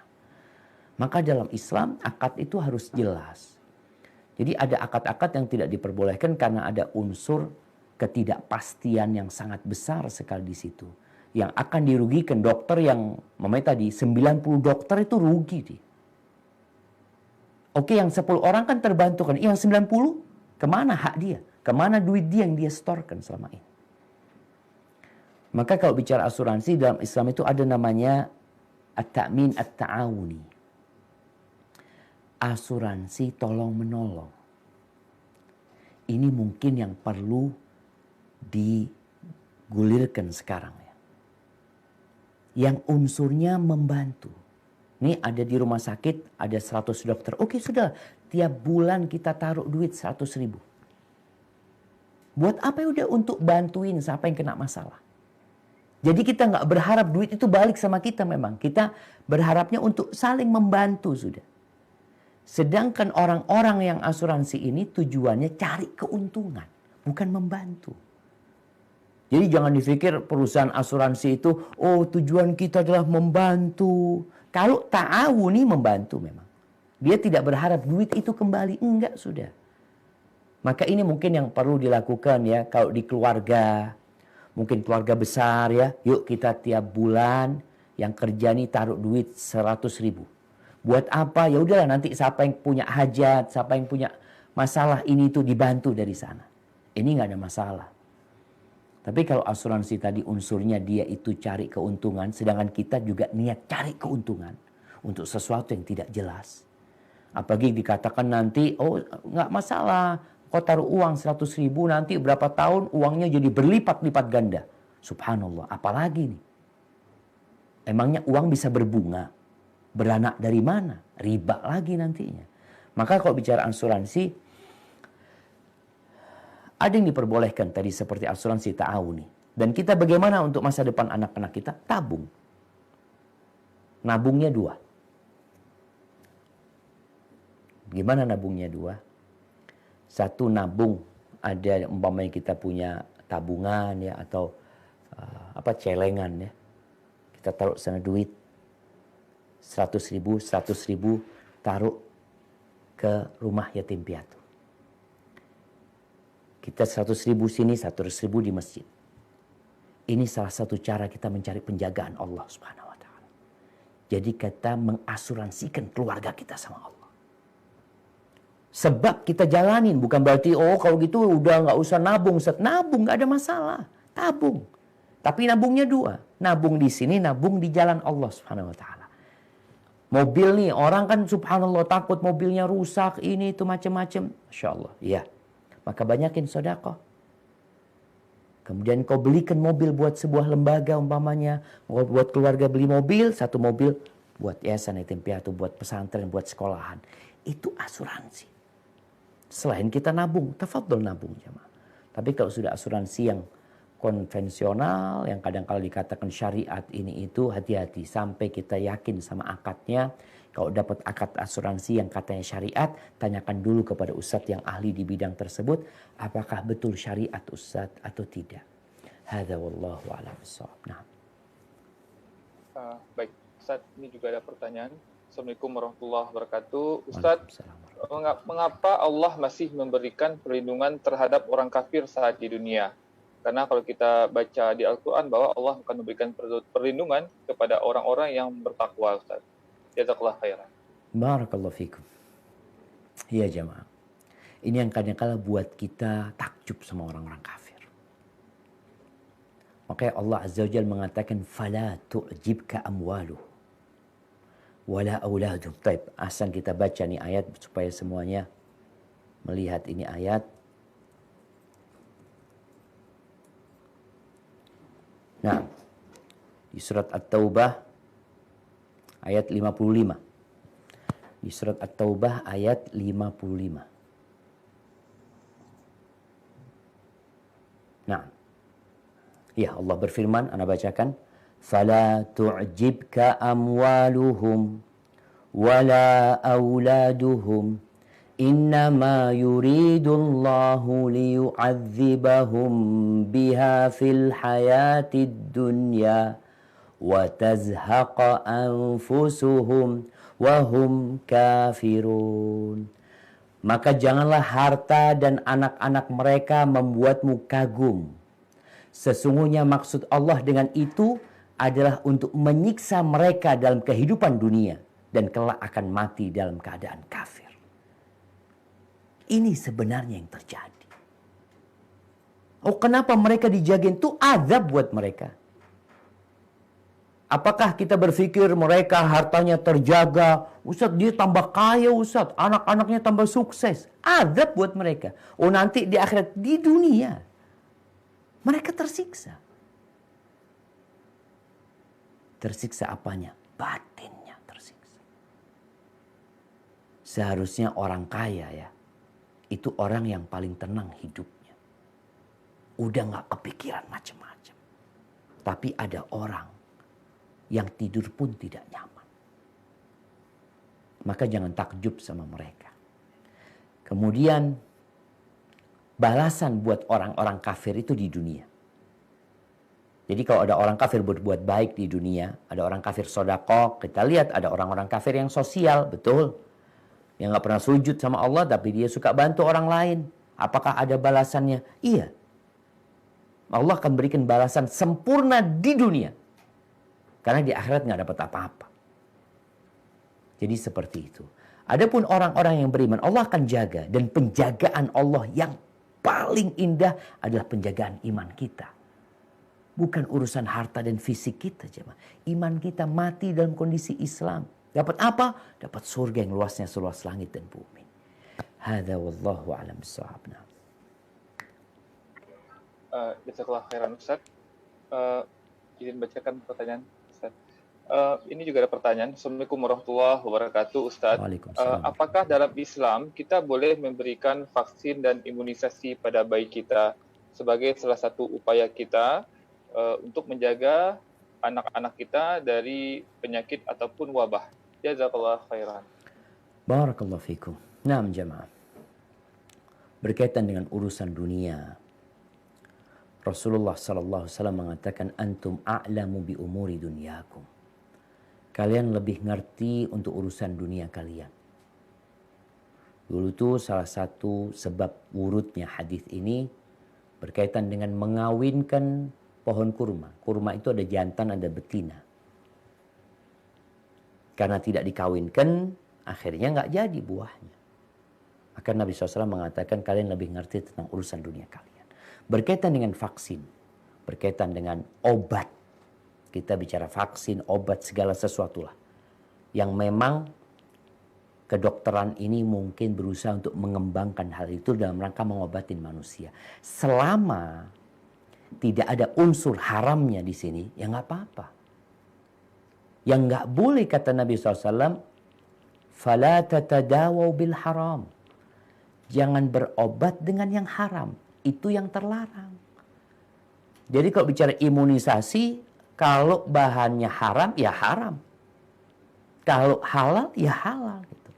Maka dalam Islam, akad itu harus jelas. Jadi ada akad-akad yang tidak diperbolehkan karena ada unsur ketidakpastian yang sangat besar sekali di situ. Yang akan dirugikan dokter yang, mamanya tadi, 90 dokter itu rugi dia. Oke, yang 10 orang kan terbantu kan. Yang 90, kemana hak dia? Kemana duit dia yang dia setorkan selama ini? Maka kalau bicara asuransi dalam Islam itu ada namanya at-ta'min at-ta'awuni. Asuransi tolong menolong. Ini mungkin yang perlu digulirkan sekarang ya. Yang unsurnya membantu. Ini ada di rumah sakit, ada 100 dokter. Oke sudah, tiap bulan kita taruh duit 100.000. Buat apa ya? Udah untuk bantuin siapa yang kena masalah. Jadi kita nggak berharap duit itu balik sama kita memang. Kita berharapnya untuk saling membantu sudah. Sedangkan orang-orang yang asuransi ini tujuannya cari keuntungan, bukan membantu. Jadi jangan dipikir perusahaan asuransi itu, oh tujuan kita adalah membantu. Kalau ta'awuni membantu memang. Dia tidak berharap duit itu kembali. Enggak sudah. Maka ini mungkin yang perlu dilakukan ya. Kalau di keluarga. Mungkin keluarga besar ya. Yuk kita tiap bulan yang kerja nih taruh duit 100.000. Buat apa? Ya udahlah nanti siapa yang punya hajat. Siapa yang punya masalah ini tuh dibantu dari sana. Ini nggak ada masalah. Tapi kalau asuransi tadi unsurnya dia itu cari keuntungan, sedangkan kita juga niat cari keuntungan untuk sesuatu yang tidak jelas. Apalagi dikatakan nanti, oh nggak masalah, kau taruh uang 100.000 nanti berapa tahun uangnya jadi berlipat-lipat ganda. Subhanallah, apalagi nih? Emangnya uang bisa berbunga? Beranak dari mana? Riba lagi nantinya. Maka kalau bicara asuransi, ada yang diperbolehkan tadi seperti asuransi ta'awuni. Dan kita bagaimana untuk masa depan anak-anak kita? Tabung. Nabungnya 2. Gimana nabungnya 2? Satu nabung, ada umpamanya kita punya tabungan ya atau celengan ya. Kita taruh sana duit 100.000 taruh ke rumah yatim piatu. Kita 100.000 sini, 100.000 di masjid. Ini salah satu cara kita mencari penjagaan Allah Subhanahu wa ta'ala. Jadi kita mengasuransikan keluarga kita sama Allah. Sebab kita jalanin, bukan berarti oh kalau gitu udah nggak usah nabung. Nabung nggak ada masalah, tabung. Tapi nabungnya 2. Nabung di sini, nabung di jalan Allah Subhanahu wa ta'ala. Mobil nih, orang kan subhanallah takut mobilnya rusak, ini itu macam-macam. Masya Allah, iya. Maka banyakin sedekah. Kemudian kau belikan mobil buat sebuah lembaga umpamanya. Buat keluarga beli mobil, 1 mobil buat yayasan yatim piatu, buat pesantren, buat sekolahan. Itu asuransi. Selain kita nabung, tafadhol nabung jemaah. Tapi kalau sudah asuransi yang konvensional, yang kadang-kala dikatakan syariat ini itu, hati-hati. Sampai kita yakin sama akadnya. Kalau dapat akad asuransi yang katanya syariat, tanyakan dulu kepada ustadz yang ahli di bidang tersebut, apakah betul syariat ustadz atau tidak. Hadza wallahu a'lam bissawab. Nah. Baik, Ustadz, ini juga ada pertanyaan. Assalamualaikum warahmatullahi wabarakatuh. Ustadz, mengapa Allah masih memberikan perlindungan terhadap orang kafir saat di dunia? Karena kalau kita baca di Al-Quran bahwa Allah akan memberikan perlindungan kepada orang-orang yang bertakwa, Ustadz. Jazakallah khairan. Barakallahu fikum. Iya jemaah. Ini yang kadang-kala buat kita takjub sama orang-orang kafir. Makanya Allah Azza wa Jalla mengatakan fala tu'jibka amwalu wala auladum. Baik, asal kita baca nih ayat supaya semuanya melihat ini ayat. Nah, di surat At-Taubah ayat 55. Di surat At-Taubah ayat 55. Nah, ya Allah berfirman, ana bacakan, "Fala tu'jibka amwaluhum wala auladuhum, innama yuridullahu liyu'adzibahum biha fil hayatid dunya wa tazhaqa anfusuhum wa hum kafirun." Maka janganlah harta dan anak-anak mereka membuatmu kagum. Sesungguhnya maksud Allah dengan itu adalah untuk menyiksa mereka dalam kehidupan dunia dan kelak akan mati dalam keadaan kafir. Ini sebenarnya yang terjadi. Oh, kenapa mereka dijagain? Itu azab buat mereka. Apakah kita berpikir mereka hartanya terjaga, Ustadz dia tambah kaya Ustadz, anak-anaknya tambah sukses. Azab buat mereka. Oh nanti di akhirat, di dunia, mereka tersiksa. Tersiksa apanya? Batinnya tersiksa. Seharusnya orang kaya ya, itu orang yang paling tenang hidupnya. Udah gak kepikiran macam-macam. Tapi ada orang yang tidur pun tidak nyaman. Maka jangan takjub sama mereka. Kemudian balasan buat orang-orang kafir itu di dunia. Jadi kalau ada orang kafir berbuat baik di dunia, ada orang kafir sodaqah, kita lihat ada orang-orang kafir yang sosial, betul. Yang gak pernah sujud sama Allah tapi dia suka bantu orang lain. Apakah ada balasannya? Iya. Allah akan berikan balasan sempurna di dunia. Karena di akhirat nggak dapat apa-apa. Jadi seperti itu. Adapun orang-orang yang beriman, Allah akan jaga. Dan penjagaan Allah yang paling indah adalah penjagaan iman kita. Bukan urusan harta dan fisik kita. Iman kita mati dalam kondisi Islam. Dapat apa? Dapat surga yang luasnya seluas langit dan bumi. Hadza wallahu a'lam bissawab. Jazakallah khairan Ustaz. Izin bacakan pertanyaan. Ini juga ada pertanyaan. Assalamualaikum warahmatullahi wabarakatuh, Ustaz. Apakah dalam Islam kita boleh memberikan vaksin dan imunisasi pada bayi kita sebagai salah satu upaya kita untuk menjaga anak-anak kita dari penyakit ataupun wabah? Jazakallah khairan. Barakallahu fikum. Naam jamaah. Berkaitan dengan urusan dunia, Rasulullah sallallahu alaihi wasallam mengatakan, antum a'lamu bi umuri dunyakum. Kalian lebih ngerti untuk urusan dunia kalian. Dulu tuh salah satu sebab wurudnya hadis ini berkaitan dengan mengawinkan pohon kurma. Kurma itu ada jantan, ada betina. Karena tidak dikawinkan, akhirnya nggak jadi buahnya. Maka Nabi SAW mengatakan kalian lebih ngerti tentang urusan dunia kalian. Berkaitan dengan vaksin, berkaitan dengan obat. Kita bicara vaksin, obat, segala sesuatu lah. Yang memang kedokteran ini mungkin berusaha untuk mengembangkan hal itu dalam rangka mengobati manusia. Selama tidak ada unsur haramnya di sini, ya nggak apa-apa. Yang nggak boleh kata Nabi SAW, فَلَا تَتَدَاوَوْا بِالْحَرَامِ. Jangan berobat dengan yang haram. Itu yang terlarang. Jadi kalau bicara imunisasi, kalau bahannya haram, ya haram. Kalau halal, ya halal. Gitu.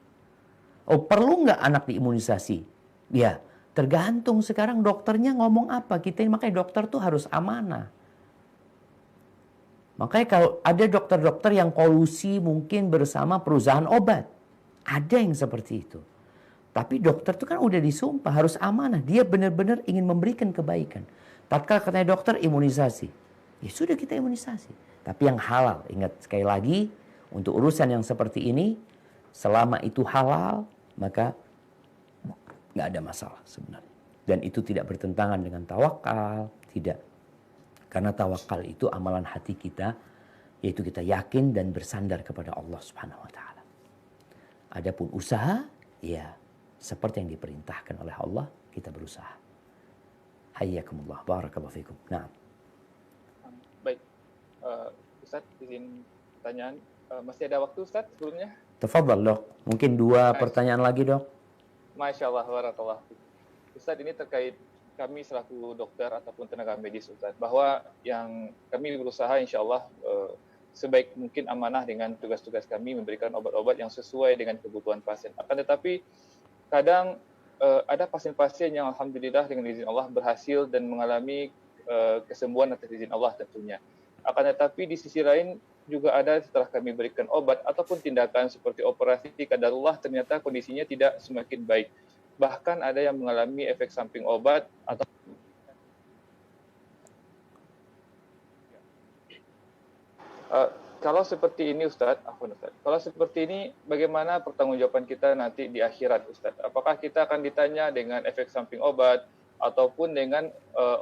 Oh, perlu nggak anak diimunisasi? Ya, tergantung sekarang dokternya ngomong apa. Makanya dokter tuh harus amanah. Makanya kalau ada dokter-dokter yang kolusi mungkin bersama perusahaan obat. Ada yang seperti itu. Tapi dokter itu kan udah disumpah, harus amanah. Dia benar-benar ingin memberikan kebaikan. Tatkala katanya dokter imunisasi, ya sudah kita imunisasi. Tapi yang halal, ingat sekali lagi, untuk urusan yang seperti ini, selama itu halal, maka nggak ada masalah sebenarnya. Dan itu tidak bertentangan dengan tawakal, tidak. Karena tawakal itu amalan hati kita, yaitu kita yakin dan bersandar kepada Allah Subhanahu wa taala. Adapun usaha, ya seperti yang diperintahkan oleh Allah, kita berusaha. Hayyakumullah, barakallahu fikum. Nah. Baik, Ustaz, izin pertanyaan. Masih ada waktu Ustaz sebelumnya? Tafadhal dok, mungkin 2 pertanyaan lagi dok. Masya Allah, barakallah. Ustaz, ini terkait kami selaku dokter ataupun tenaga medis Ustaz, bahwa yang kami berusaha insya Allah sebaik mungkin amanah dengan tugas-tugas kami memberikan obat-obat yang sesuai dengan kebutuhan pasien. Akan tetapi kadang ada pasien-pasien yang alhamdulillah dengan izin Allah berhasil dan mengalami kesembuhan atas izin Allah tentunya. Akan tetapi di sisi lain juga ada setelah kami berikan obat ataupun tindakan seperti operasi qadarullah ternyata kondisinya tidak semakin baik. Bahkan ada yang mengalami efek samping obat atau kalau seperti ini Ustadz, kalau seperti ini bagaimana pertanggungjawaban kita nanti di akhirat Ustadz? Apakah kita akan ditanya dengan efek samping obat ataupun dengan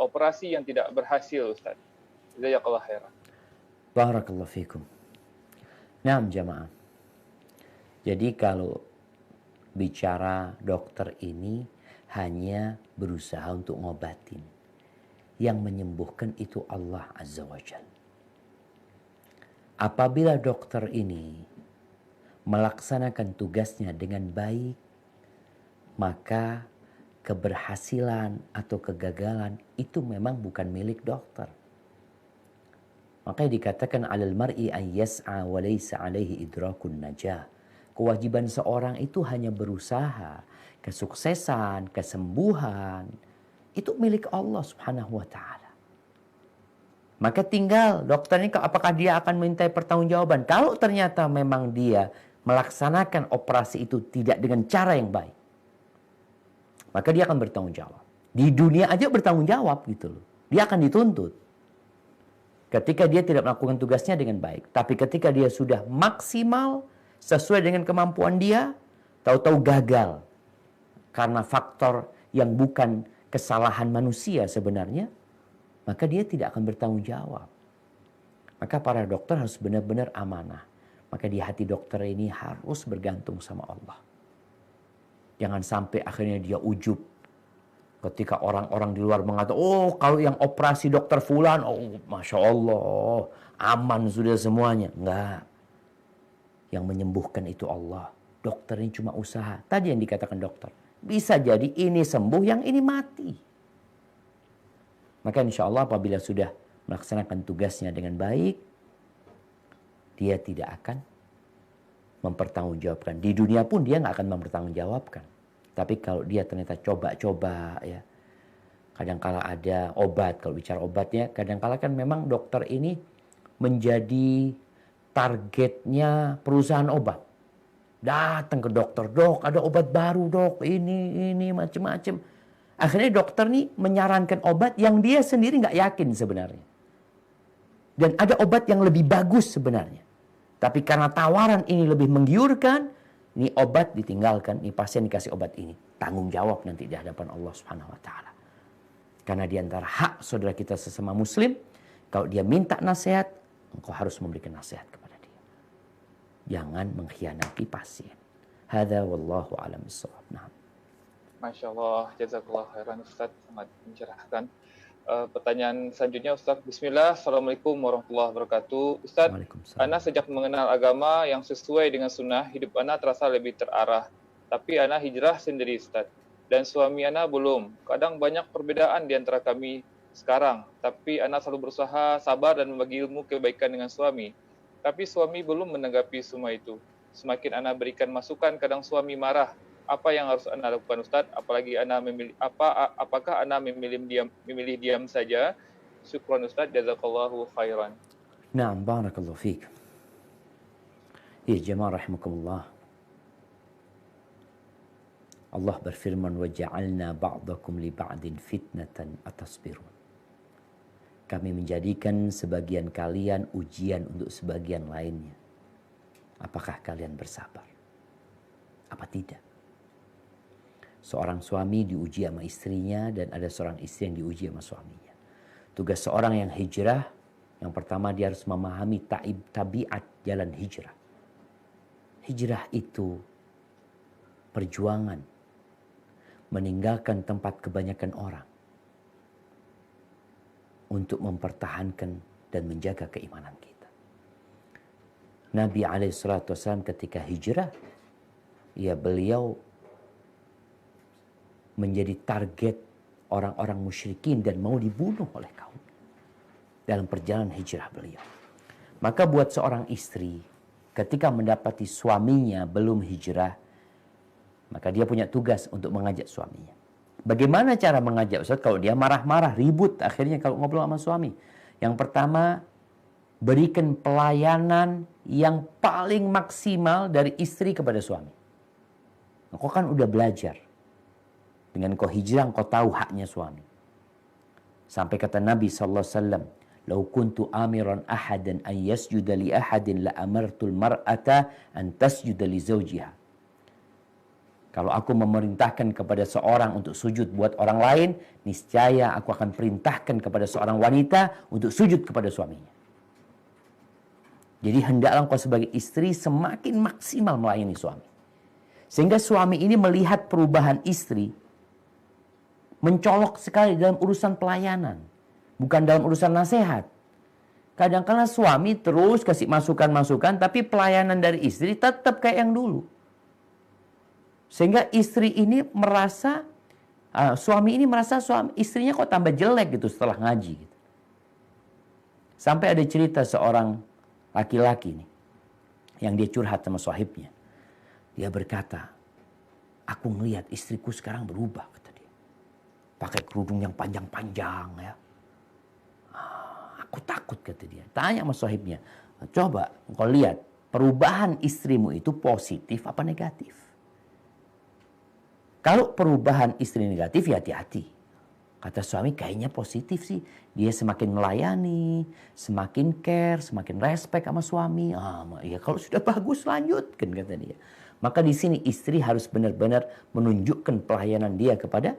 operasi yang tidak berhasil Ustadz? Jazakallah khairan. Barakallahu fikum. Nah jamaah. Jadi kalau bicara dokter ini hanya berusaha untuk ngobatin. Yang menyembuhkan itu Allah Azza wa Jalla. Apabila dokter ini melaksanakan tugasnya dengan baik, maka keberhasilan atau kegagalan itu memang bukan milik dokter. Makanya dikatakan alal mar'i an yas'a wa laysa alaihi idrakun najah. Kewajiban seorang itu hanya berusaha, kesuksesan, kesembuhan itu milik Allah Subhanahu wa taala. Maka tinggal dokter ini apakah dia akan minta pertanggungjawaban. Kalau ternyata memang dia melaksanakan operasi itu tidak dengan cara yang baik, maka dia akan bertanggung jawab. Di dunia aja bertanggung jawab gitu loh. Dia akan dituntut. Ketika dia tidak melakukan tugasnya dengan baik. Tapi ketika dia sudah maksimal sesuai dengan kemampuan dia, tahu-tahu gagal. Karena faktor yang bukan kesalahan manusia sebenarnya, maka dia tidak akan bertanggung jawab. Maka para dokter harus benar-benar amanah. Maka di hati dokter ini harus bergantung sama Allah. Jangan sampai akhirnya dia ujub. Ketika orang-orang di luar mengatakan, oh kalau yang operasi dokter fulan, oh Masya Allah, aman sudah semuanya. Enggak. Yang menyembuhkan itu Allah. Dokter ini cuma usaha. Tadi yang dikatakan dokter. Bisa jadi ini sembuh, yang ini mati. Maka insya Allah apabila sudah melaksanakan tugasnya dengan baik, dia tidak akan mempertanggungjawabkan. Di dunia pun dia nggak akan mempertanggungjawabkan. Tapi kalau dia ternyata coba-coba ya, kadangkala ada obat, kalau bicara obatnya, kadangkala kan memang dokter ini menjadi targetnya perusahaan obat. Datang ke dokter, dok ada obat baru dok, ini macam-macam. Akhirnya dokter nih menyarankan obat yang dia sendiri nggak yakin sebenarnya. Dan ada obat yang lebih bagus sebenarnya. Tapi karena tawaran ini lebih menggiurkan, ini obat ditinggalkan, ini pasien dikasih obat ini. Tanggung jawab nanti di hadapan Allah Subhanahu wa taala. Karena di antara hak saudara kita sesama muslim, kalau dia minta nasihat, engkau harus memberikan nasihat kepada dia. Jangan mengkhianati pasien. Hadza wallahu a'lam bissawab. Nah. Masya Allah, jazakallah khairan Ustaz, sangat mencerahkan. Pertanyaan selanjutnya Ustaz. Bismillah, Assalamualaikum warahmatullahi wabarakatuh. Ustaz, Ana sejak mengenal agama yang sesuai dengan sunnah, hidup Ana terasa lebih terarah. Tapi Ana hijrah sendiri Ustaz. Dan suami Ana belum. Kadang banyak perbedaan di antara kami sekarang. Tapi Ana selalu berusaha sabar dan membagi ilmu kebaikan dengan suami. Tapi suami belum menanggapi semua itu. Semakin Ana berikan masukan, kadang suami marah. Apa yang harus Anda lakukan Ustaz? Apalagi Anda memilih apakah Anda memilih diam saja? Syukran Ustaz, jazakallahu khairan. Naam, barakallahu fiik. Ya jemaah rahimakumullah. Allah berfirman, wa ja'alna ba'dakum li ba'din fitnatan atasbirun. Kami menjadikan sebagian kalian ujian untuk sebagian lainnya. Apakah kalian bersabar? Apa tidak? Seorang suami diuji sama istrinya dan ada seorang istri yang diuji sama suaminya. Tugas seorang yang hijrah, yang pertama dia harus memahami tabiat jalan hijrah. Hijrah itu perjuangan, meninggalkan tempat kebanyakan orang untuk mempertahankan dan menjaga keimanan kita. Nabi SAW ketika hijrah, ya beliau menjadi target orang-orang musyrikin dan mau dibunuh oleh kaum dalam perjalanan hijrah beliau. Maka buat seorang istri, ketika mendapati suaminya belum hijrah, maka dia punya tugas untuk mengajak suaminya. Bagaimana cara mengajak Ustaz kalau dia marah-marah, ribut akhirnya kalau ngobrol sama suami? Yang pertama, berikan pelayanan yang paling maksimal dari istri kepada suami. Kau kan udah belajar. Dengan kau hijrah, kau tahu haknya suami. Sampai kata Nabi SAW, "Lau kuntu amiran ahadan an yasjuda li ahadin la amartul mar'ata an tasjuda li zawjiha." Kalau aku memerintahkan kepada seorang untuk sujud buat orang lain, niscaya aku akan perintahkan kepada seorang wanita untuk sujud kepada suaminya. Jadi hendaklah engkau sebagai istri semakin maksimal melayani suami. Sehingga suami ini melihat perubahan istri mencolok sekali dalam urusan pelayanan. Bukan dalam urusan nasihat. Kadang-kadang suami terus kasih masukan-masukan, tapi pelayanan dari istri tetap kayak yang dulu. Sehingga istri ini merasa, suami ini merasa istrinya kok tambah jelek gitu setelah ngaji. Gitu. Sampai ada cerita seorang laki-laki nih, yang dia curhat sama sahibnya. Dia berkata, aku ngelihat istriku sekarang berubah, kata dia. Pakai kerudung yang panjang-panjang ya. Aku takut, kata dia. Tanya sama sahibnya, coba kau lihat perubahan istrimu itu positif apa negatif? Kalau perubahan istri negatif ya hati-hati. Kata suami kayaknya positif sih. Dia semakin melayani, semakin care, semakin respect sama suami. Ya kalau sudah bagus lanjutkan, kata dia. Maka di sini istri harus benar-benar menunjukkan pelayanan dia kepada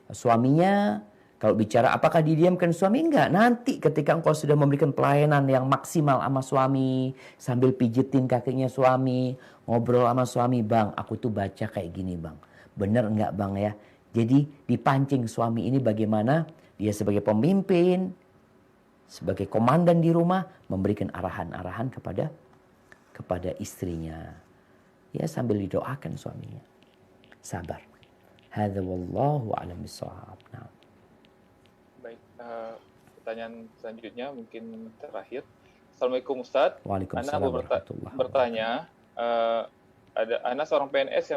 suaminya. Kalau bicara apakah didiamkan suami? Enggak. Nanti ketika engkau sudah memberikan pelayanan yang maksimal sama suami, sambil pijetin kakinya suami, ngobrol sama suami, bang, aku tuh baca kayak gini bang. Bener enggak bang ya? Jadi dipancing suami ini bagaimana dia sebagai pemimpin, sebagai komandan di rumah, memberikan arahan-arahan kepada istrinya. Ya sambil didoakan suaminya. Sabar. Hadza wallahu a'lam bissawab. Nah. Baik, pertanyaan selanjutnya mungkin terakhir. Assalamualaikum Ustaz. Waalaikumsalam warahmatullahi bertanya, ada seorang PNS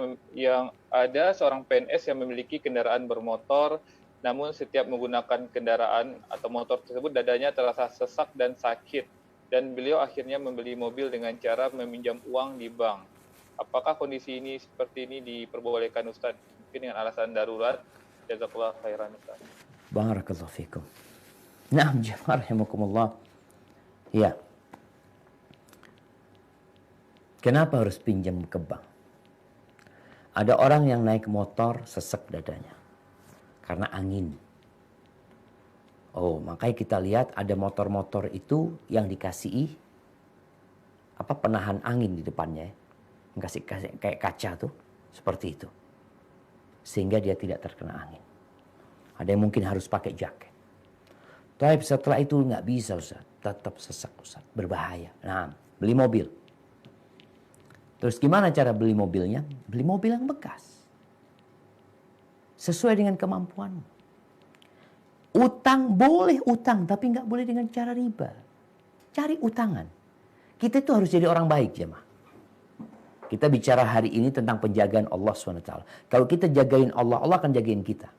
seorang PNS yang memiliki kendaraan bermotor, namun setiap menggunakan kendaraan atau motor tersebut dadanya terasa sesak dan sakit, dan beliau akhirnya membeli mobil dengan cara meminjam uang di bank. Apakah kondisi ini seperti ini diperbolehkan Ustaz? Mungkin dengan alasan darurat. Jazakallah khairan Ustaz. Barakallahu fikum. Naam jemaah rahimakumullah. Ya. Kenapa harus pinjam ke bank? Ada orang yang naik motor sesek dadanya karena angin. Oh, makanya kita lihat ada motor-motor itu yang dikasih penahan angin di depannya, kasih kayak kaca tuh, seperti itu, sehingga dia tidak terkena angin. Ada yang mungkin harus pakai jaket. Tapi setelah itu nggak bisa Ustaz, tetap sesek Ustaz, berbahaya. Nah, beli mobil. Terus gimana cara beli mobilnya? Beli mobil yang bekas. Sesuai dengan kemampuanmu. Utang boleh utang, tapi nggak boleh dengan cara riba. Cari utangan. Kita itu harus jadi orang baik, jemaah. Kita bicara hari ini tentang penjagaan Allah SWT. Kalau kita jagain Allah, Allah akan jagain kita.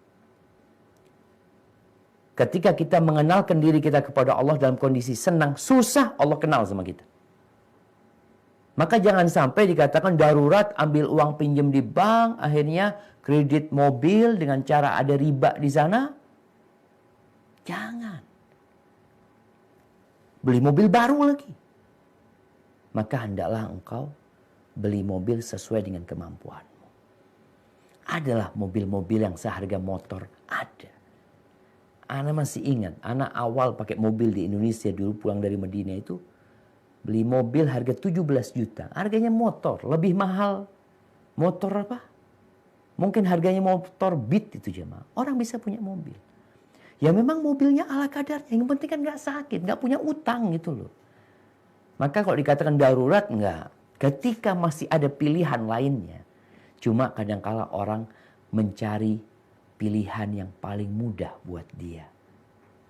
Ketika kita mengenalkan diri kita kepada Allah dalam kondisi senang, susah, Allah kenal sama kita. Maka jangan sampai dikatakan darurat ambil uang pinjam di bank, akhirnya kredit mobil dengan cara ada riba di sana. Jangan. Beli mobil baru lagi. Maka hendaklah engkau beli mobil sesuai dengan kemampuanmu. Adalah mobil-mobil yang seharga motor, ada. Ana masih ingat, Ana awal pakai mobil di Indonesia dulu pulang dari Madinah itu, beli mobil harga 17 juta. Harganya motor. Lebih mahal motor apa? Mungkin harganya motor Beat itu jemaah. Orang bisa punya mobil. Ya memang mobilnya ala kadarnya, yang penting kan nggak sakit, nggak punya utang gitu loh. Maka kalau dikatakan darurat, enggak. Ketika masih ada pilihan lainnya. Cuma kadangkala orang mencari pilihan yang paling mudah buat dia.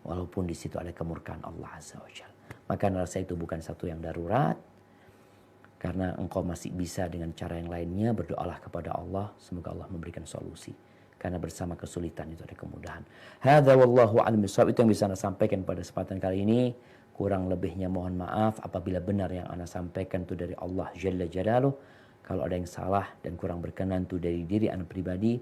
Walaupun di situ ada kemurkaan Allah Azza wa Jalla. Maka rasa itu bukan satu yang darurat. Karena engkau masih bisa dengan cara yang lainnya, berdoalah kepada Allah. Semoga Allah memberikan solusi. Karena bersama kesulitan itu ada kemudahan. Hadza wallahu a'lam bishawab. Itu yang bisa Anda sampaikan pada kesempatan kali ini. Kurang lebihnya mohon maaf apabila benar yang Anda sampaikan itu dari Allah Jalla Jalaluh. Kalau ada yang salah dan kurang berkenan itu dari diri Anda pribadi,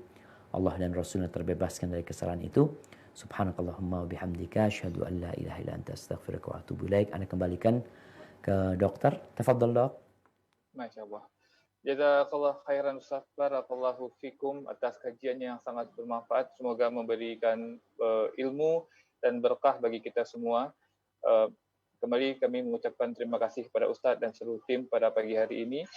Allah dan Rasulnya terbebaskan dari kesalahan itu. Subhanakallahumma wa bihamdika asyhadu an la ilaha illa anta astaghfiruka wa atubu ilaik. Anda kembalikan ke dokter. Tafadhal, Dok. Masya Allah. Jazakallah khairan Ustaz, barakallahu fikum atas kajiannya yang sangat bermanfaat. Semoga memberikan ilmu dan berkah bagi kita semua. Kembali kami mengucapkan terima kasih kepada Ustaz dan seluruh tim pada pagi hari ini.